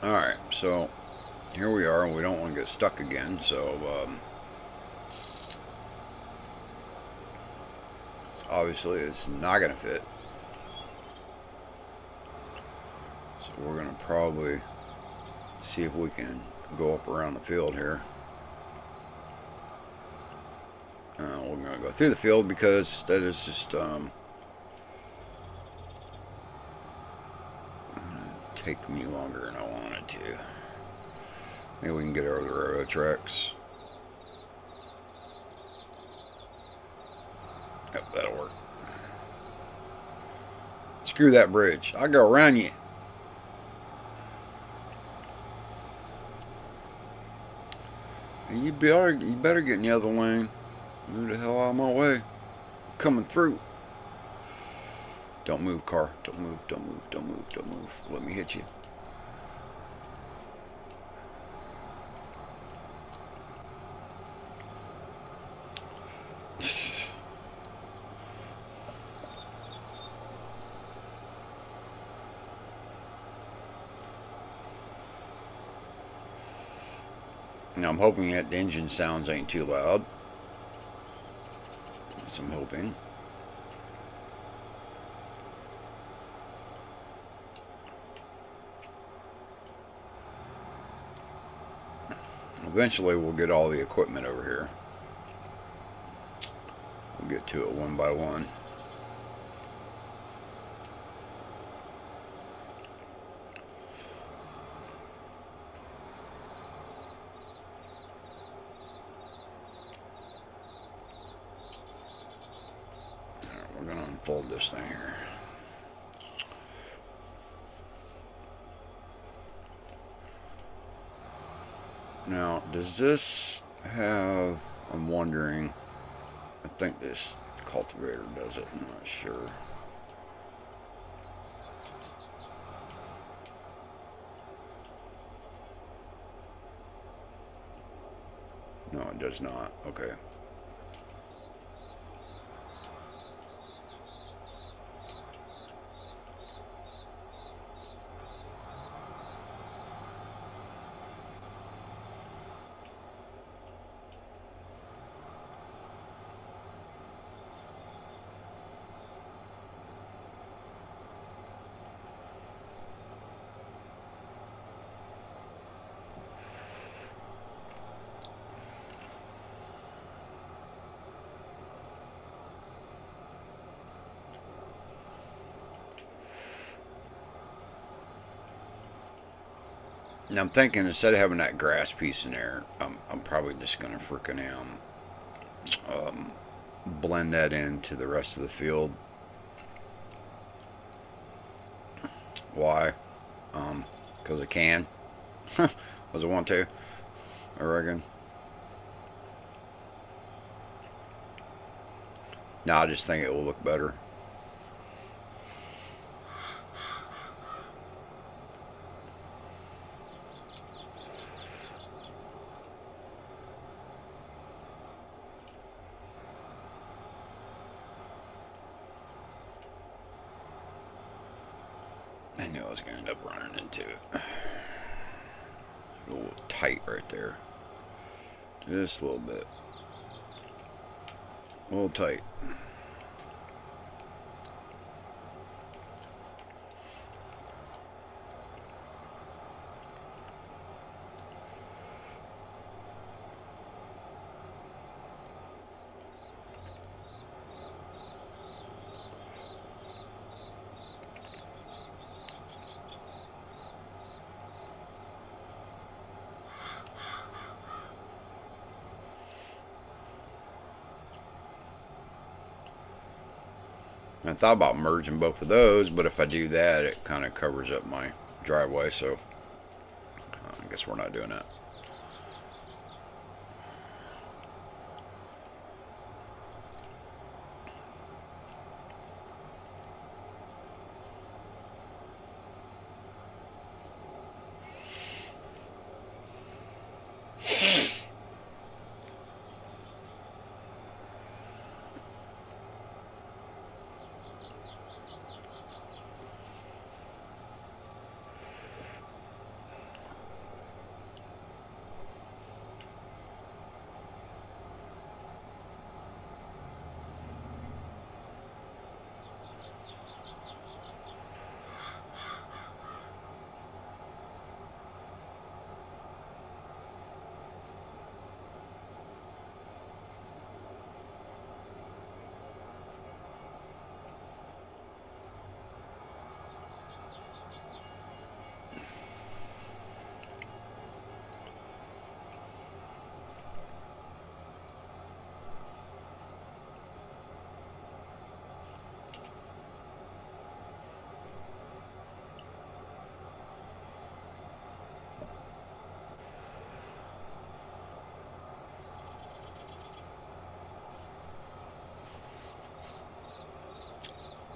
Alright, so here we are, and we don't want to get stuck again, so obviously it's not going to fit. So we're going to probably see if we can go up around the field here. We're going to go through the field because that is just take me longer than I wanted to. Maybe we can get over the railroad tracks. Yep, that'll work. Screw that bridge. I'll go around you. You better get in the other lane. Move the hell out of my way. Coming through. Don't move, car. Don't move, don't move, don't move, don't move. Let me hit you. Now I'm hoping that the engine sounds ain't too loud. That's I'm hoping. Eventually we'll get all the equipment over here. We'll get to it one by one. Alright, we're going to unfold this thing here. Now, does this have, I'm wondering, I think this cultivator does it, I'm not sure. No, it does not. Okay. Now I'm thinking instead of having that grass piece in there, I'm probably just gonna freaking blend that into the rest of the field. Why? Because I can. Was it one too? I reckon. No, I just think it will look better. I knew I was going to end up running into it. A little tight right there. Just a little bit. A little tight. I thought about merging both of those, but if I do that, it kind of covers up my driveway, so I guess we're not doing that.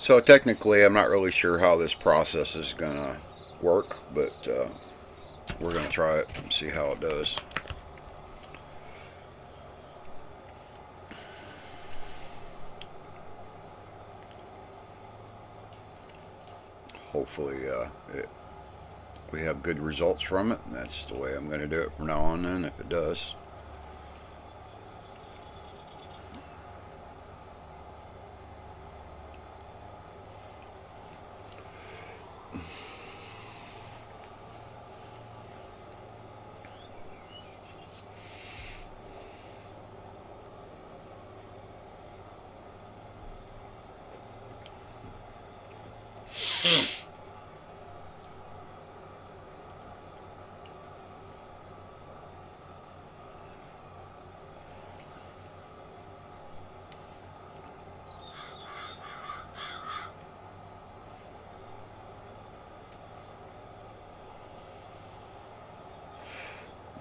So technically, I'm not really sure how this process is gonna work, but we're gonna try it and see how it does. Hopefully, we have good results from it, and that's the way I'm gonna do it from now on. Then, if it does.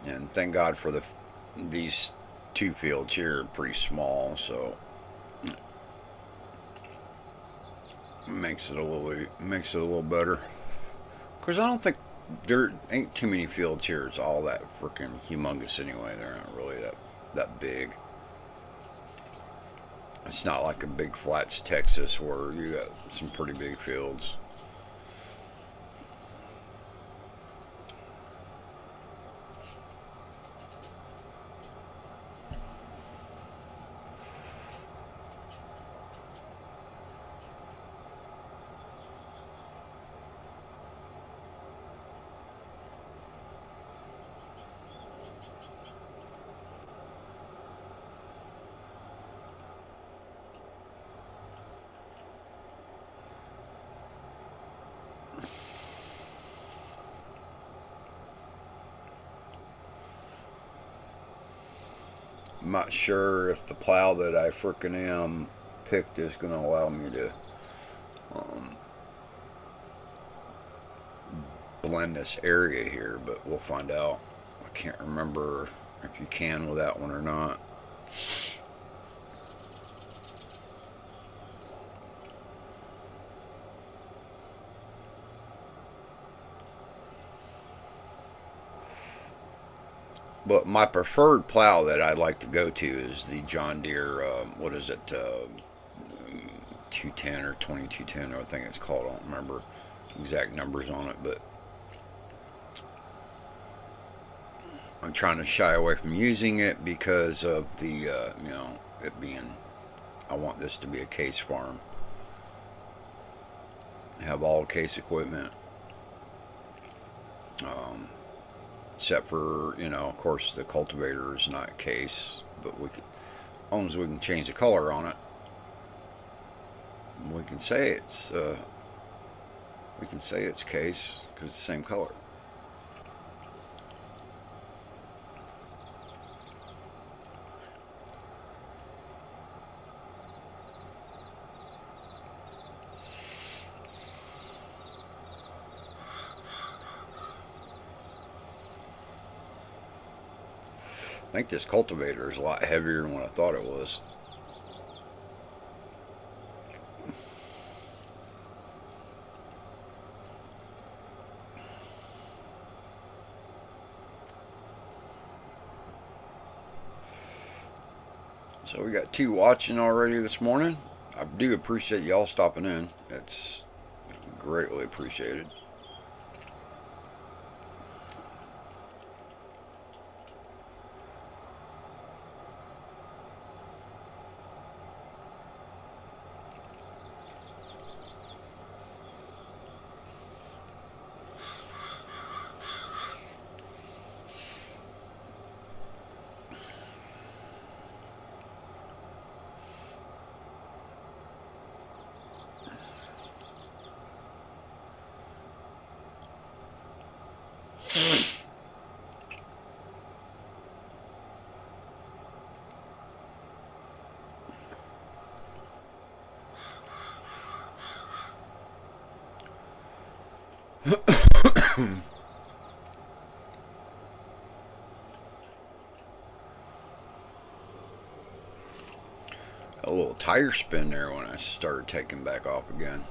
And thank God for these two fields here are pretty small, so makes it a little better. Cause I don't think there ain't too many fields here. It's all that freaking humongous anyway. They're not really that big. It's not like a big flats Texas where you got some pretty big fields. I'm not sure if the plow that I frickin' am picked is gonna allow me to um, blend this area here, but we'll find out. I can't remember if you can with that one or not. But my preferred plow that I like to go to is the John Deere, what is it, 210 or 2210, I think it's called. I don't remember exact numbers on it, but I'm trying to shy away from using it because of the, it being, I want this to be a case farm. Have all case equipment. Except for, of course, the cultivator is not case, but we can, as long as we can change the color on it, we can say it's case because it's the same color. I think this cultivator is a lot heavier than what I thought it was. So we got 2 watching already this morning. I do appreciate y'all stopping in. It's greatly appreciated. A little tire spin there when I started taking back off again.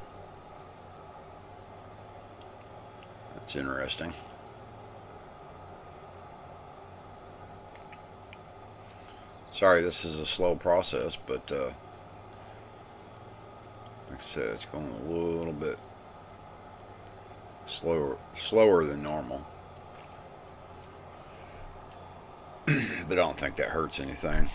That's interesting. Sorry, this is a slow process, but like I said, it's going a little bit slower than normal. But I don't think that hurts anything.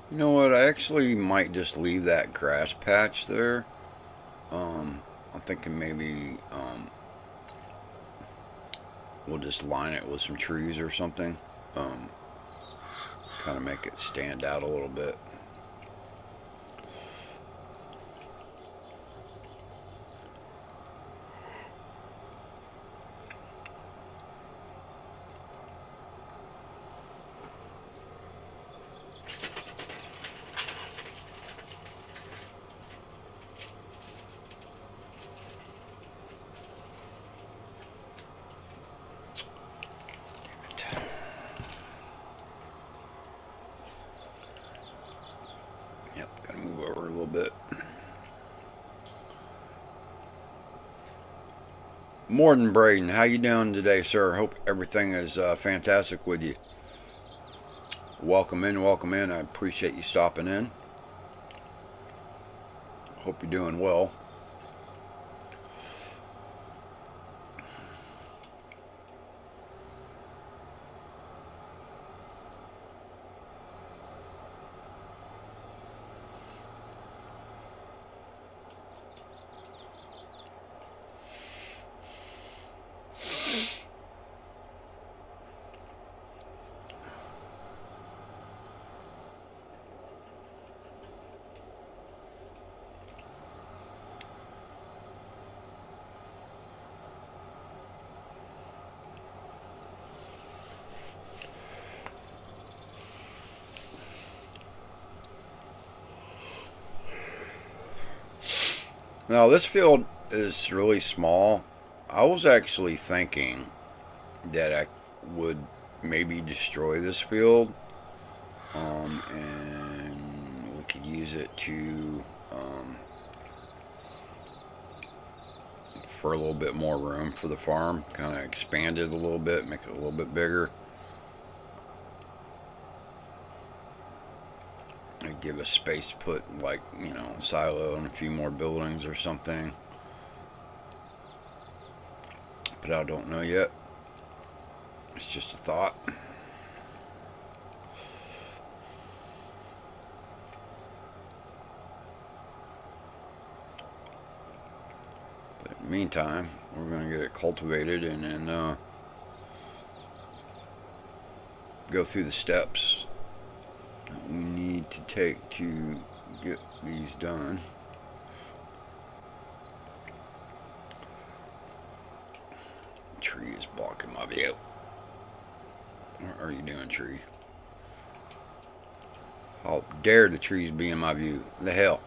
You know what? I actually might just leave that grass patch there. I'm thinking maybe we'll just line it with some trees or something. Kind of make it stand out a little bit. Bit. Morden Braden, how you doing today, sir? Hope everything is fantastic with you. Welcome in, welcome in. I appreciate you stopping in. Hope you're doing well. Now this field is really small. I was actually thinking that I would maybe destroy this field, and we could use it to for a little bit more room for the farm. Kind of expand it a little bit, make it a little bit bigger. And give us space to put, like, a silo and a few more buildings or something. But I don't know yet. It's just a thought. But in the meantime, we're going to get it cultivated and then go through the steps that we need to take to get these done. Tree is blocking my view. What are you doing, tree? How dare the trees be in my view? The hell?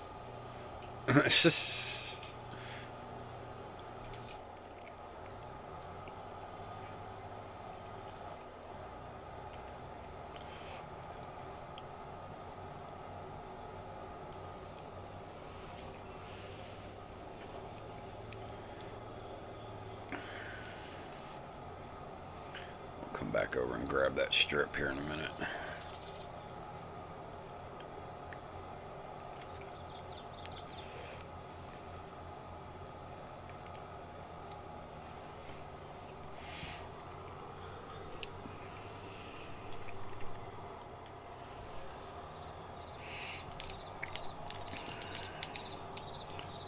Come back over and grab that strip here in a minute.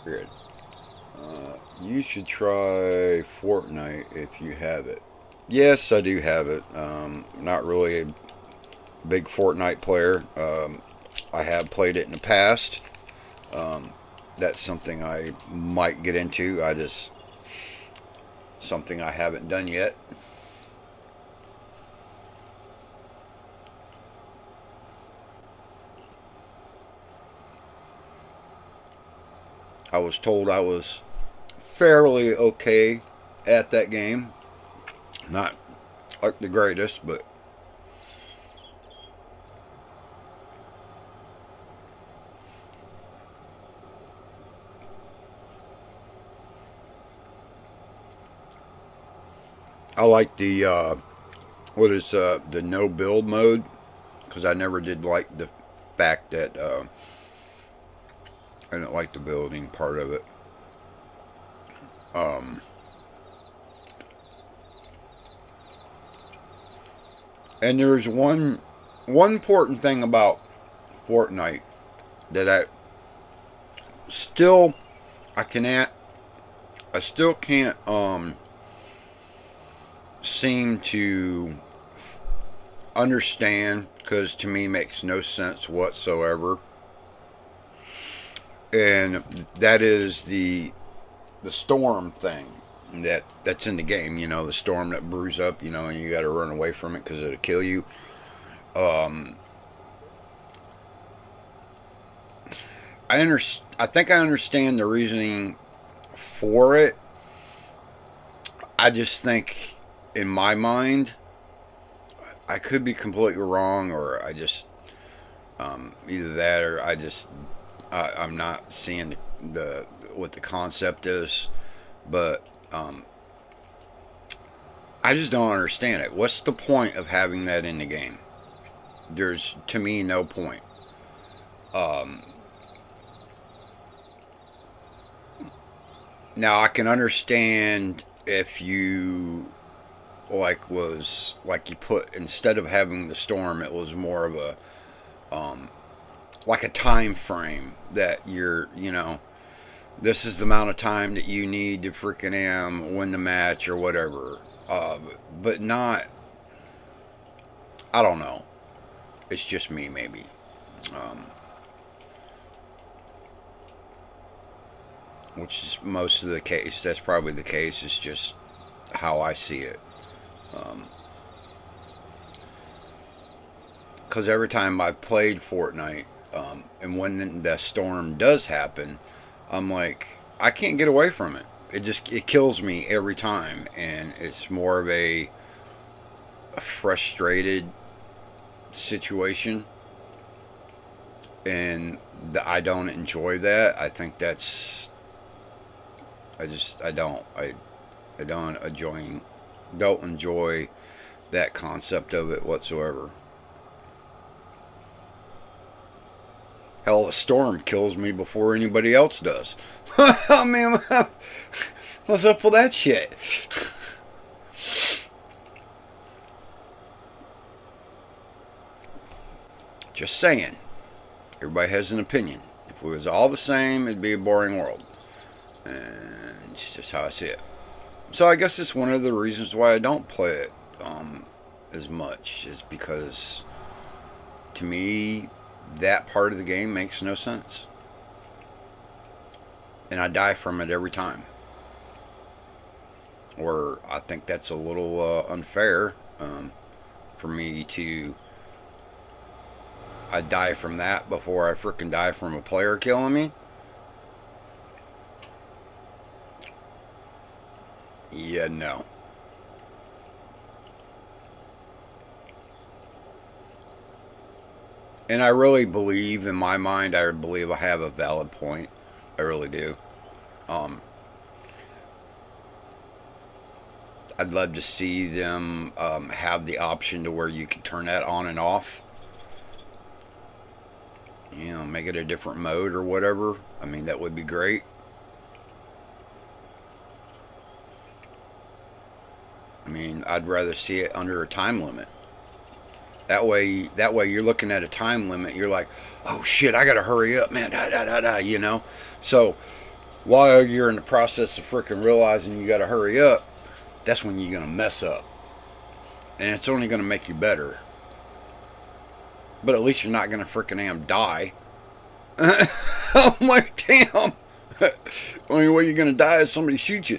Good. You should try Fortnite if you have it. Yes, I do have it. Not really a big Fortnite player. I have played it in the past. That's something I might get into. Something I haven't done yet. I was told I was fairly okay at that game. Not like the greatest, but I like the the no build mode, because I never did like the fact that I didn't like the building part of it. Um, and there's one important thing about Fortnite that still I can I still can't seem to understand, because to me makes no sense whatsoever. And that is the storm thing that's in the game. The storm that brews up. And you got to run away from it because it'll kill you. Um, I think I understand the reasoning for it. I just think, in my mind, I could be completely wrong, or I just either that, or I'm not seeing the what the concept is, but I just don't understand it. What's the point of having that in the game? There's, to me, no point. Um, Now I can understand if you you put, instead of having the storm, it was more of a um, like a time frame that this is the amount of time that you need to freaking win the match or whatever. Uh, but not, I don't know. It's just me, maybe. Um, which is most of the case. That's probably the case. It's just how I see it. Because every time I've played Fortnite, and when the storm does happen, I'm like, I can't get away from it. It kills me every time, and it's more of a frustrated situation, and I don't enjoy that. I think that's I don't enjoy that concept of it whatsoever. Hell, a storm kills me before anybody else does. I mean, what's up with that shit? Just saying. Everybody has an opinion. If it was all the same, it'd be a boring world. And it's just how I see it. So I guess it's one of the reasons why I don't play it as much, is because to me that part of the game makes no sense, and I die from it every time. Or I think that's a little unfair for me to. I die from that before I frickin' die from a player killing me. Yeah, no. And I really believe, in my mind, I believe I have a valid point. I really do. Um, I'd love to see them have the option to where you can turn that on and off. You know, make it a different mode or whatever. I mean, that would be great. I mean, I'd rather see it under a time limit. That way, you're looking at a time limit. You're like, oh shit, I gotta hurry up, man. Da da da da. You know. So while you're in the process of freaking realizing you gotta hurry up, that's when you're gonna mess up, and it's only gonna make you better. But at least you're not gonna freaking die. I'm like, damn. Only way you're gonna die is somebody shoot you.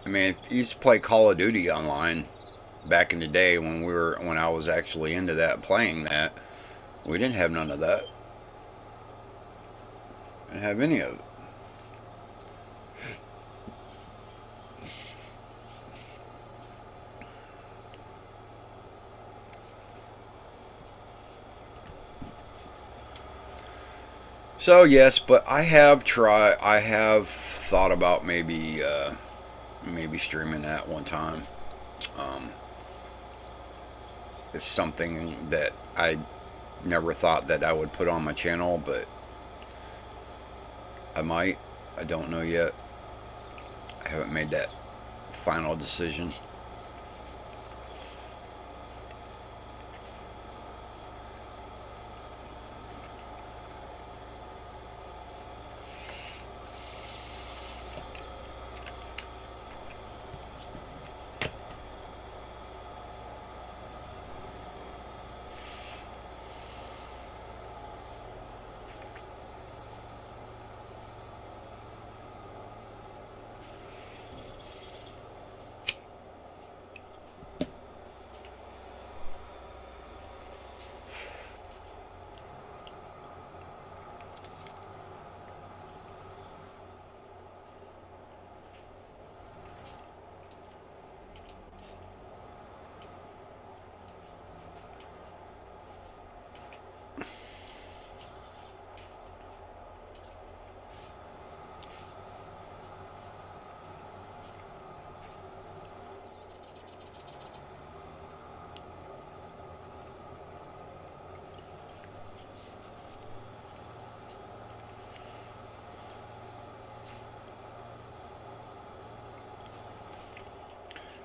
I mean, I used to play Call of Duty online back in the day when I was actually into that, playing that. We didn't have none of that. Didn't have any of it. So yes, but I have thought about maybe streaming that one time. Um, it's something that I never thought that I would put on my channel, but I might. I don't know yet. I haven't made that final decision.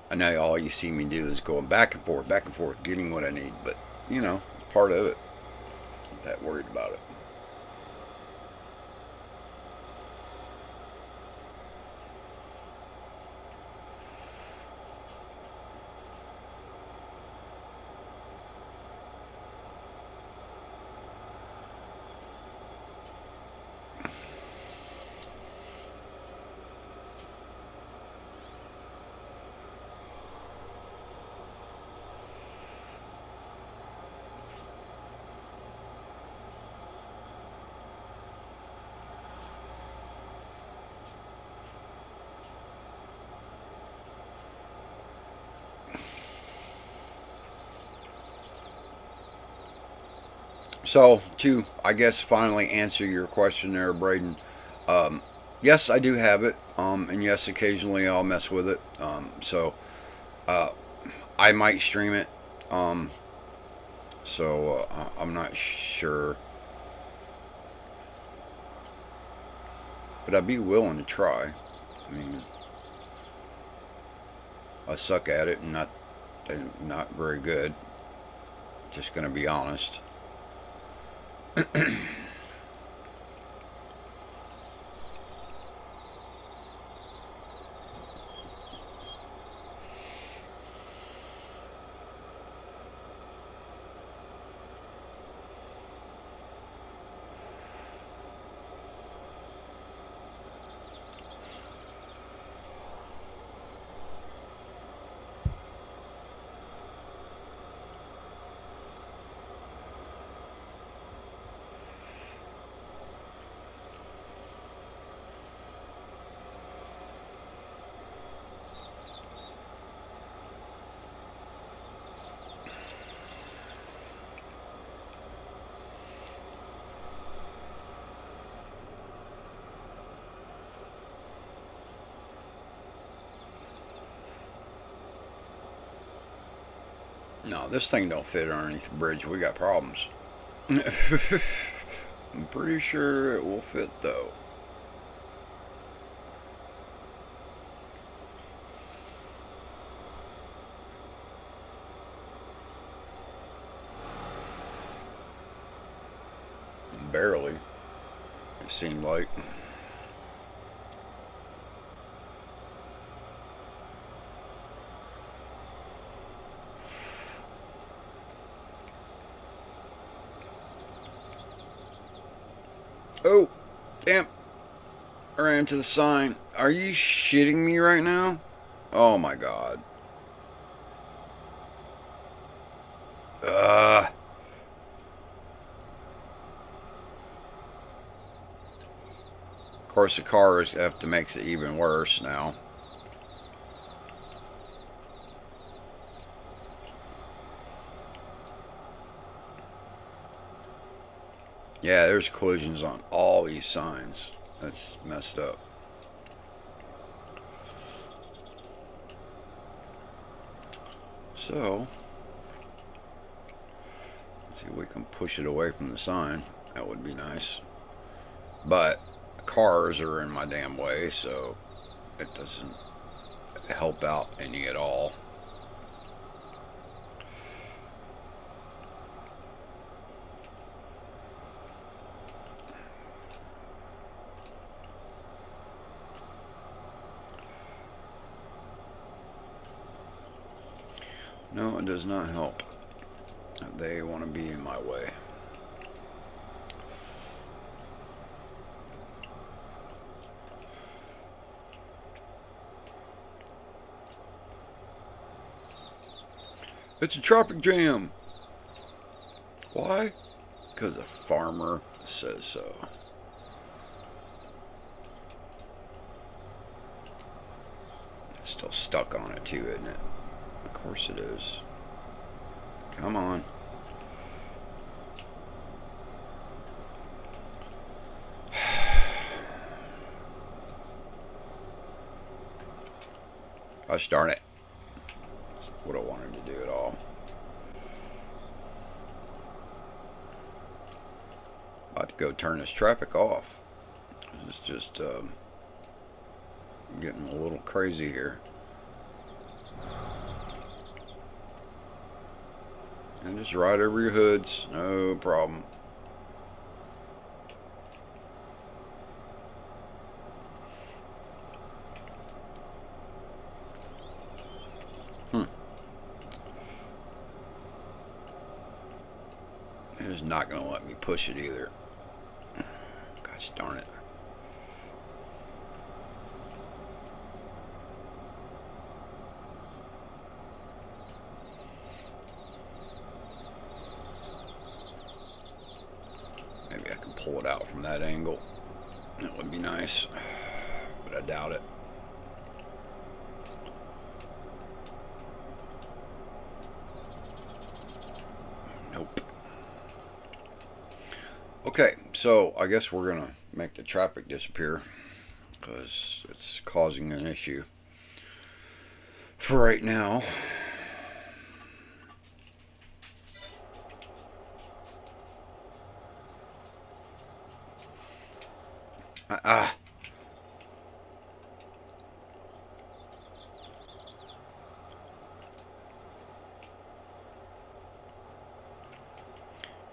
I know all you see me do is going back and forth, getting what I need, but you know, it's part of it. Not that worried about it. So, to, I guess, finally answer your question there, Braden, yes, I do have it, and yes, occasionally I'll mess with it. Uh, I might stream it, um, I'm not sure, but I'd be willing to try. I mean, I suck at it and not very good. Just gonna be honest. No, this thing don't fit underneath the bridge. We got problems. I'm pretty sure it will fit though. Barely, it seemed like. Oh, damn. I ran into the sign. Are you shitting me right now? Oh my god. Uh. Of course, the cars have to make it even worse now. Yeah, there's collisions on all these signs. That's messed up. So, let's see if we can push it away from the sign. That would be nice. But cars are in my damn way, so it doesn't help out any at all. No, it does not help. They want to be in my way. It's a traffic jam. Why? Because a farmer says so. It's still stuck on it too, isn't it? Of course it is. Come on. Gosh darn it. That's what I wanted to do at all. About to go turn this traffic off. It's just getting a little crazy here. And just ride over your hoods. No problem. It is not going to let me push it either. Gosh darn it. Maybe I can pull it out from that angle. That would be nice. But I doubt it. Nope. Okay, so I guess we're gonna make the traffic disappear because it's causing an issue for right now. Ah,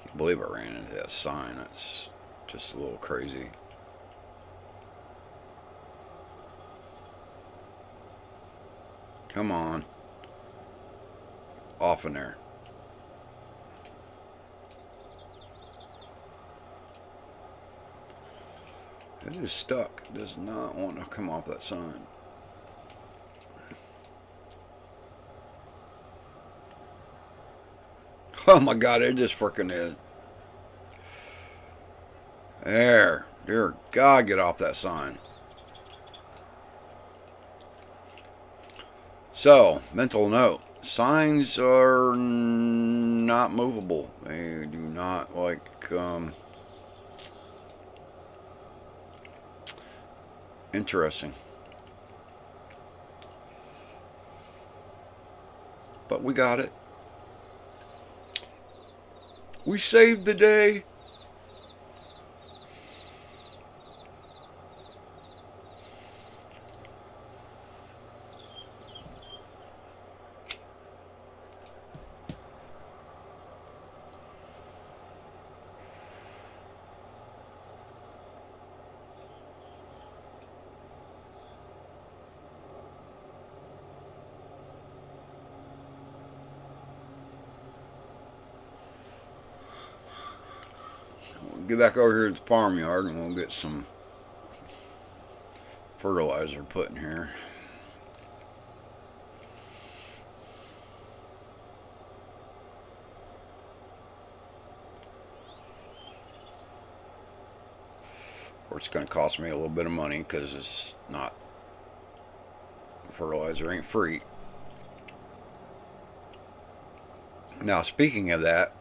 can't believe I ran into that sign. That's just a little crazy. Come on, off in there. It is stuck. It does not want to come off that sign. Oh my god, it just freaking is. There. Dear God, get off that sign. So, mental note. Signs are not movable. They do not like, interesting. But we got it. We saved the day. We'll get back over here to the farmyard and we'll get some fertilizer put in here. Of course, it's going to cost me a little bit of money because it's not, fertilizer ain't free. Now, speaking of that,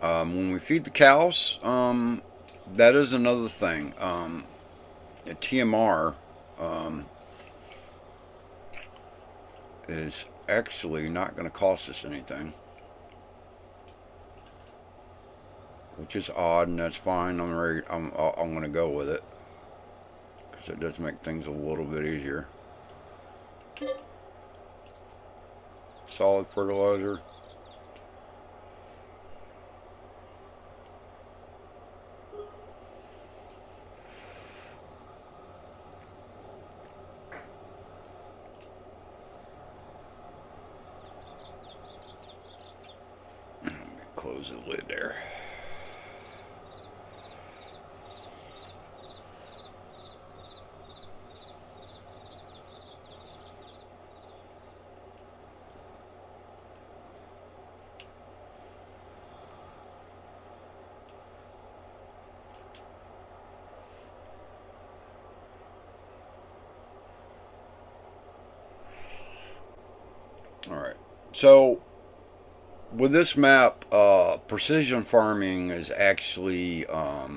when we feed the cows, that is another thing. A TMR um, is actually not going to cost us anything, which is odd, and that's fine. I'm ready. I'm going to go with it because it does make things a little bit easier. Solid fertilizer. Close the lid there. All right. So with this map, precision farming is actually uh,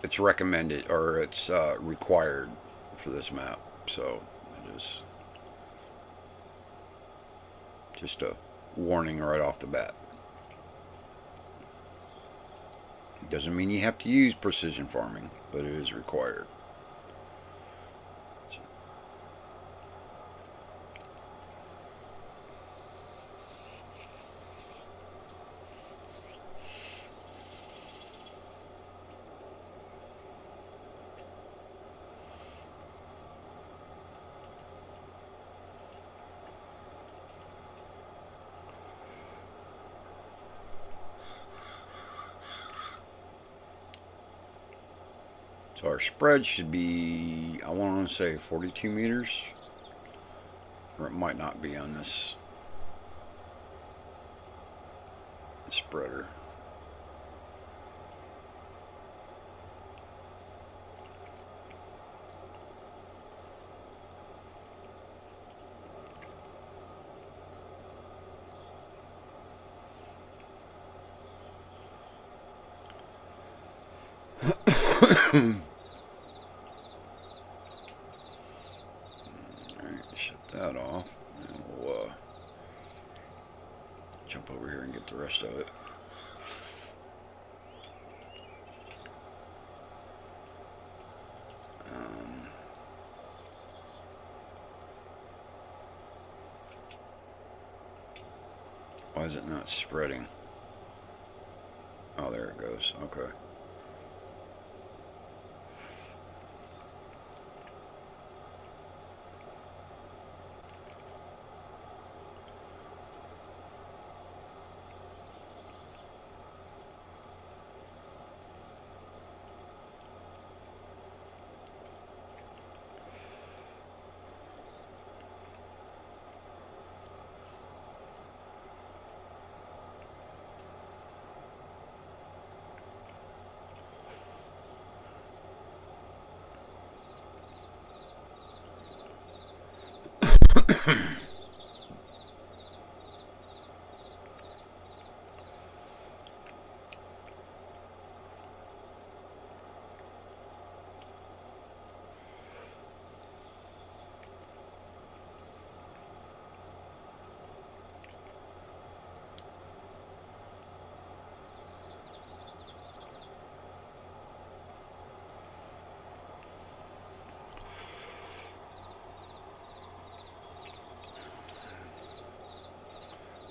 it's recommended or it's required for this map. So it is just a warning right off the bat. Doesn't mean you have to use precision farming, but it is required. So our spread should be, I want to say 42 meters, or it might not be on this spreader. Alright, shut that off. And we'll jump over here and get the rest of it. Why is it not spreading? Oh, there it goes. Okay.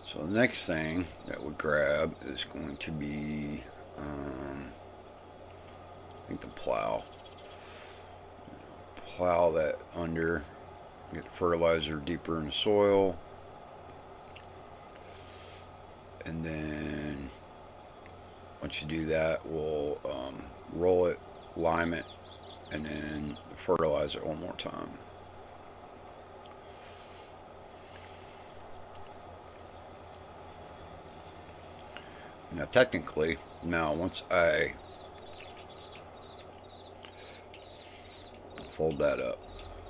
So the next thing that we grab is going to be, I think the plow. Plow that under, get fertilizer deeper in the soil, and then once you do that, we'll roll it, lime it, and then fertilize it one more time. Now technically, once I fold that up,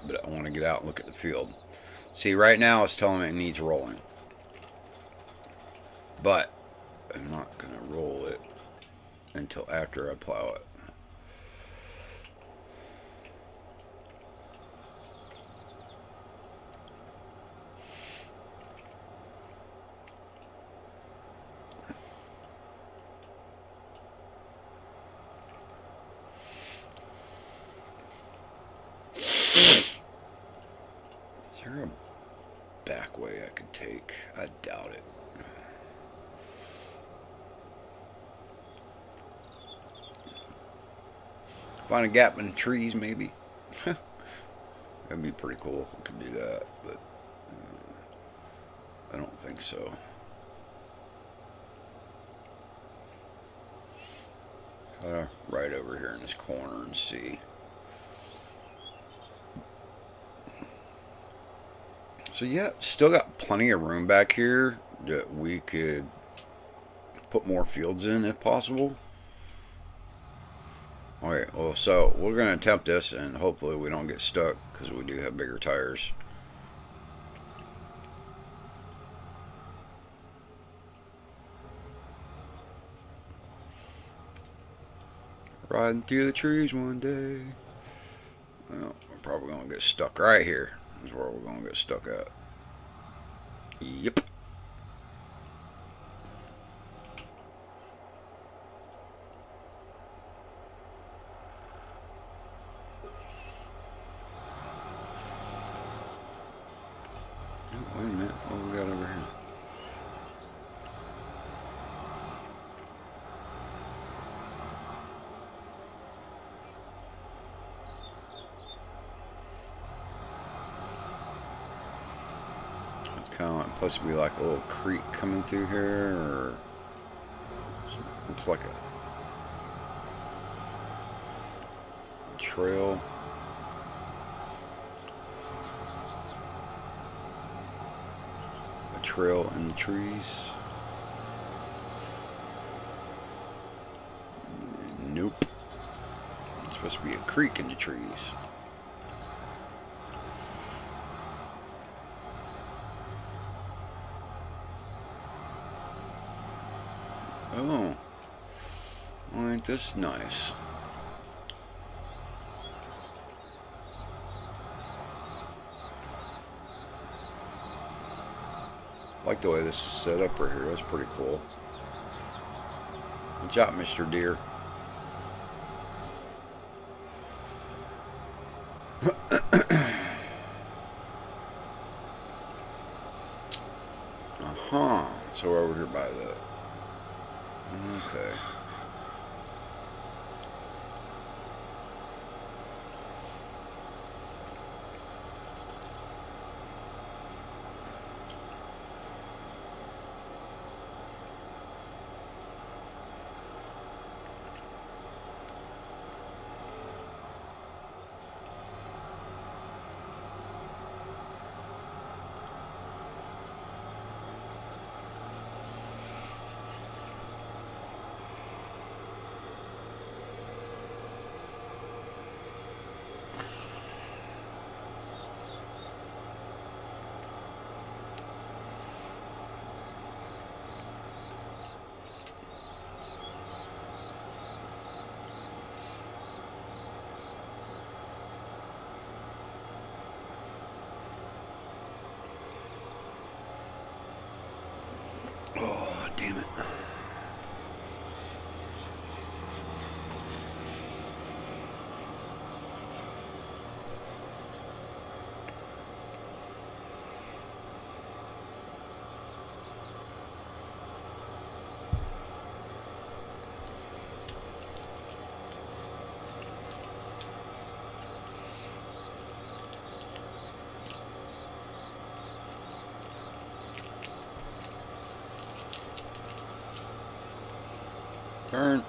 but I want to get out and look at the field. See, right now it's telling me it needs rolling, but I'm not going to roll it until after I plow it. Is there a back way I could take? I doubt it. Find a gap in the trees, maybe. That'd be pretty cool if we could do that, but I don't think so. Gotta right over here in this corner and see. So yeah, still got plenty of room back here that we could put more fields in if possible. Alright, well, so we're going to attempt this and hopefully we don't get stuck because we do have bigger tires. Riding through the trees one day. Well, we're probably going to get stuck right here. Is where we're going to get stuck at. Yep. Oh, wait a minute. What we got over here? It's kind of like, supposed to be like a little creek coming through here, or looks like a trail. A trail in the trees. Nope. It's supposed to be a creek in the trees. Oh, well, ain't this nice? I like the way this is set up right here. That's pretty cool. Good job, Mr. Deer. Uh-huh. So we're over here by the... Okay. Oh, damn it. Turn.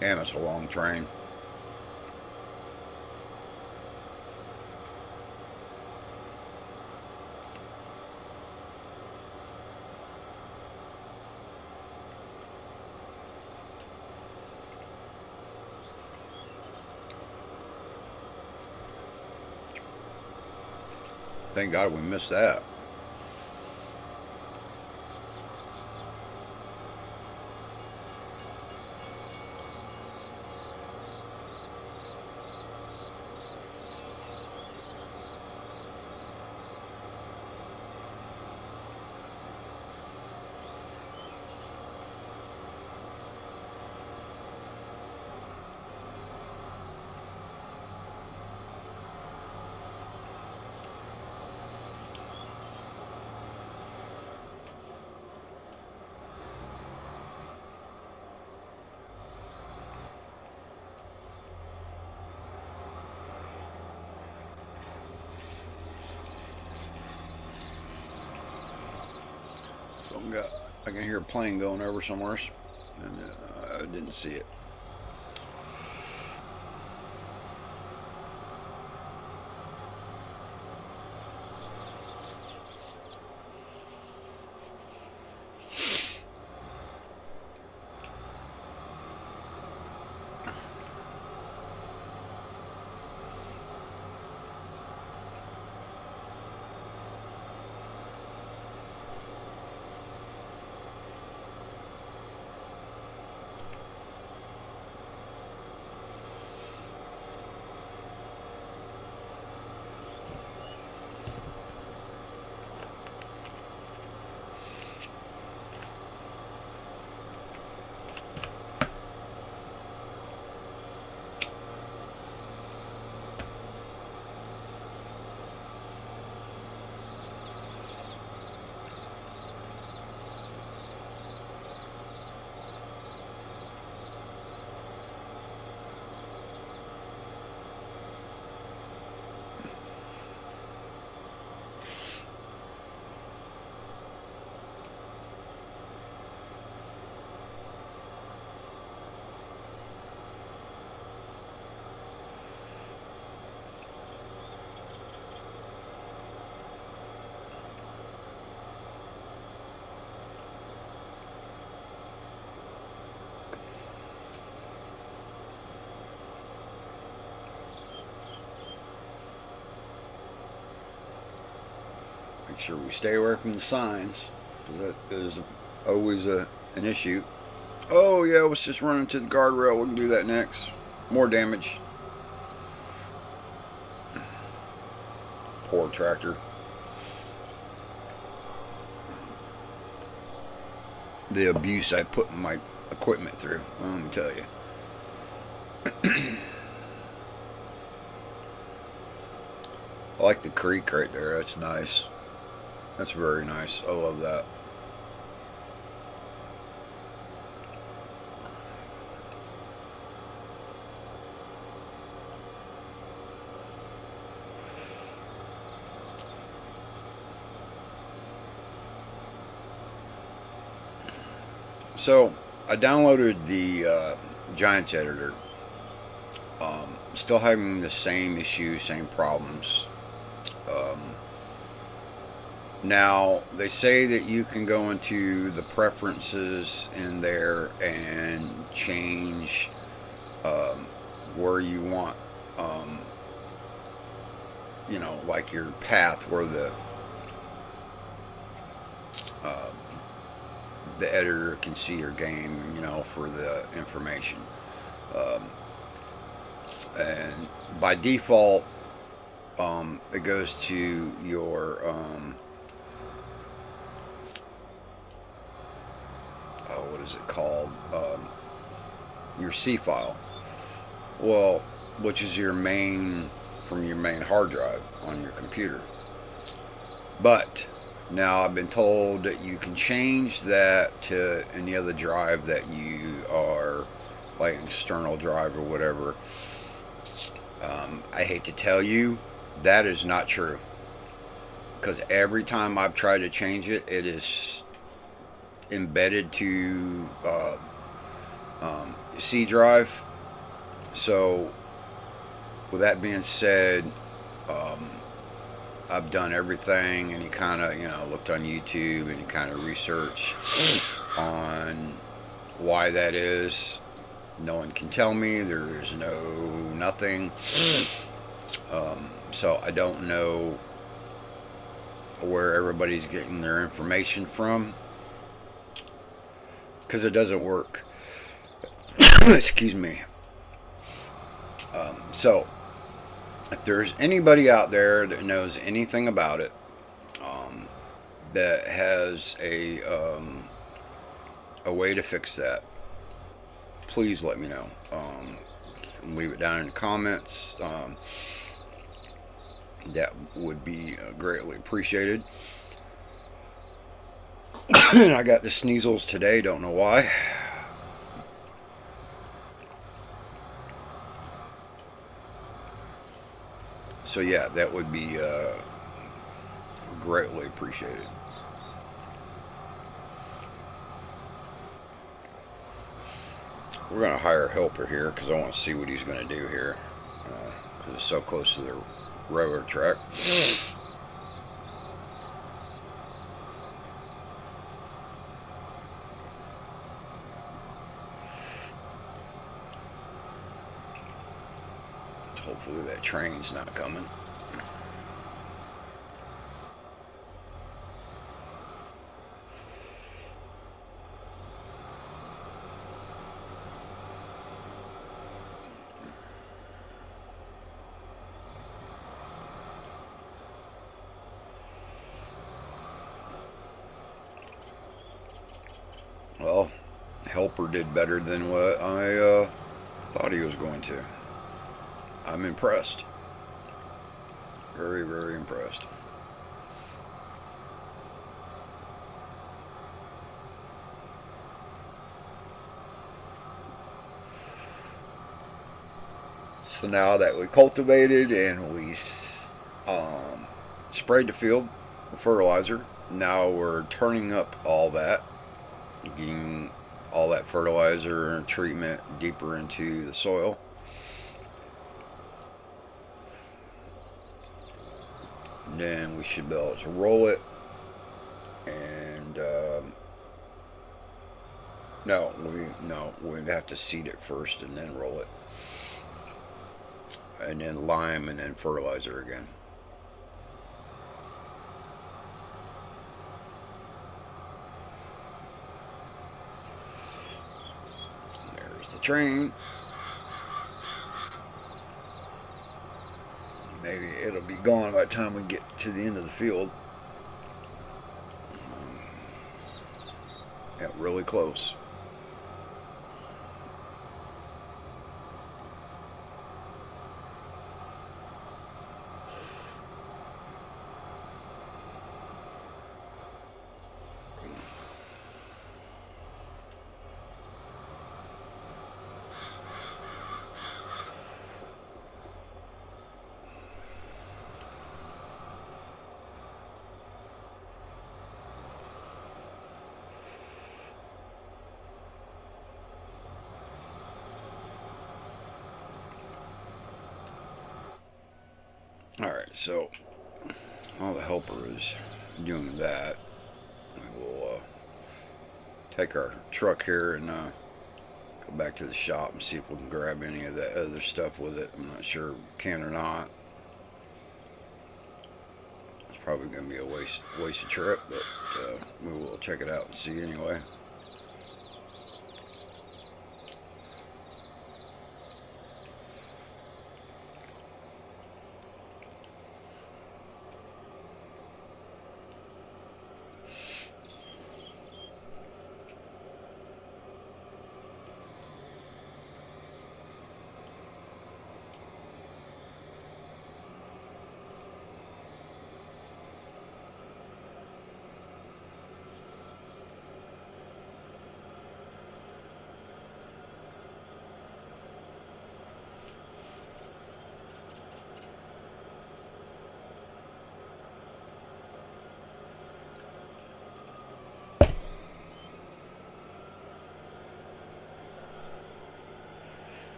Damn, it's a long train. Thank God we missed that. So I can hear a plane going over somewhere, and I didn't see it. Make sure we stay away from the signs. That is always an issue. Oh yeah, let's just run into the guardrail. We can do that next. More damage. Poor tractor. The abuse I put my equipment through, let me tell you. I like the creek right there. That's nice. That's very nice. I love that. So I downloaded the Giants editor. Still having the same issues, same problems. Now they say that you can go into the preferences in there and change where you want, like your path where uh, the editor can see your game, for the information. And by default, it goes to your what is it called? Your C file. Well, which is your main from your main hard drive on your computer. But now I've been told that you can change that to any other drive that you are, like an external drive or whatever. I hate to tell you, that is not true. Because every time I've tried to change it, it is embedded to C drive. So, with that being said, I've done everything, and you kind of, looked on YouTube and you kind of research on why that is. No one can tell me. There's nothing. So I don't know where everybody's getting their information from, because it doesn't work. Excuse me. So if there's anybody out there that knows anything about it, that has a way to fix that, please let me know. Leave it down in the comments. That would be greatly appreciated. I got the sneezels today, don't know why. So yeah, that would be greatly appreciated. We're going to hire a helper here because I want to see what he's going to do here, because it's so close to the railroad track. Hopefully that train's not coming. Well, helper did better than what I thought he was going to. I'm impressed. Very, very impressed. So now that we cultivated and we sprayed the field with fertilizer, now we're turning up all that, getting all that fertilizer and treatment deeper into the soil. And then we should be able to roll it, and we'd have to seed it first and then roll it, and then lime and then fertilizer again. train. Maybe it'll be gone by the time we get to the end of the field. Yeah, really close. Alright, so while the helper is doing that, we will take our truck here and go back to the shop and see if we can grab any of that other stuff with it. I'm not sure if we can or not. It's probably going to be a wasted trip, but we will check it out and see anyway.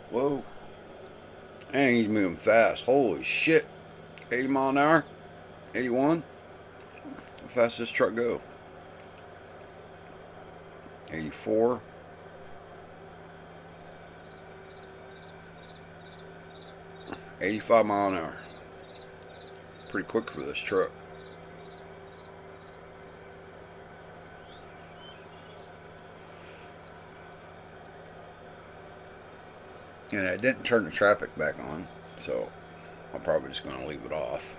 Whoa. And he's moving fast. Holy shit. 80 mile an hour? 81? How fast does this truck go? 84. $85 an hour. Pretty quick for this truck. And I didn't turn the traffic back on, so I'm probably just going to leave it off.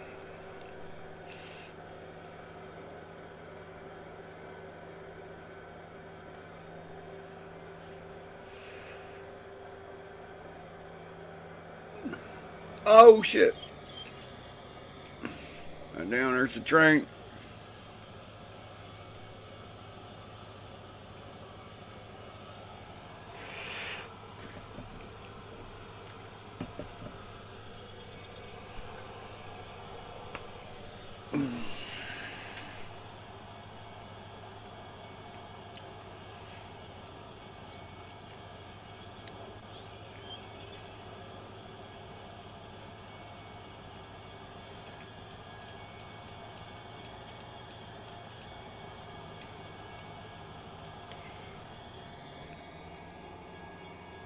Oh shit. And down there's the train.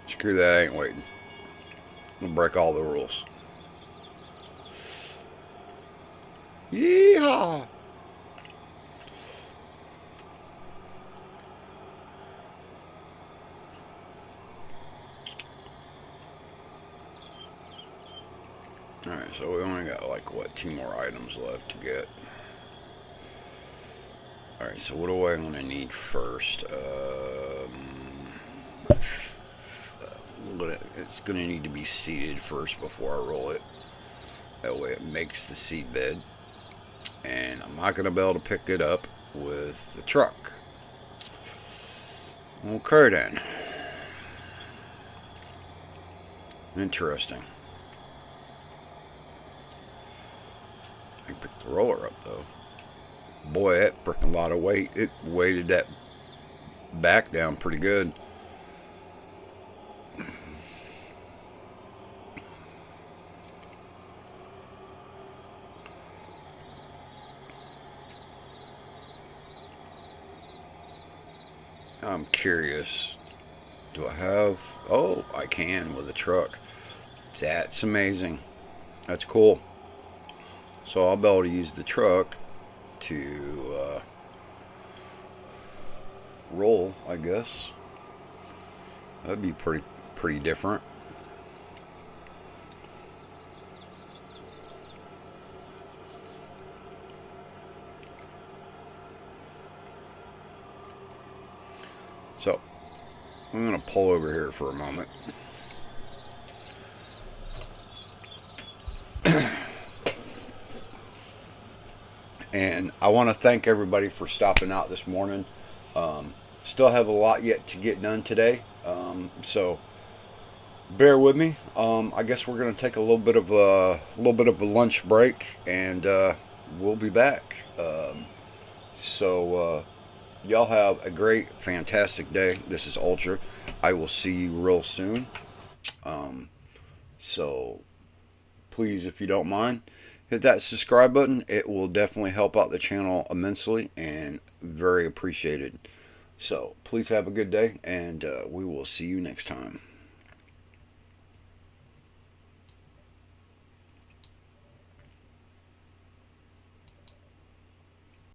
Screw that, I ain't waiting. I'm gonna break all the rules. Yeehaw! Alright, so we only got like, what, 2 more items left to get. Alright, so what do I want to need first? It's going to need to be seated first before I roll it. That way it makes the seat bed. And I'm not going to be able to pick it up with the truck. Okay then. Interesting. I can pick the roller up though. Boy, that freaking lot of weight. It weighted that back down pretty good. I'm curious. Do I have... Oh, I can with a truck. That's amazing. That's cool. So I'll be able to use the truck to roll, I guess. That'd be pretty pretty different. So I'm going to pull over here for a moment. And I want to thank everybody for stopping out this morning. Still have a lot yet to get done today. So bear with me. I guess we're going to take a little bit of a lunch break, and we'll be back. So y'all have a great, fantastic day. This is Ultra. I will see you real soon. Um, so please, if you don't mind, hit that subscribe button. It will definitely help out the channel immensely and very appreciated. So please have a good day, and we will see you next time.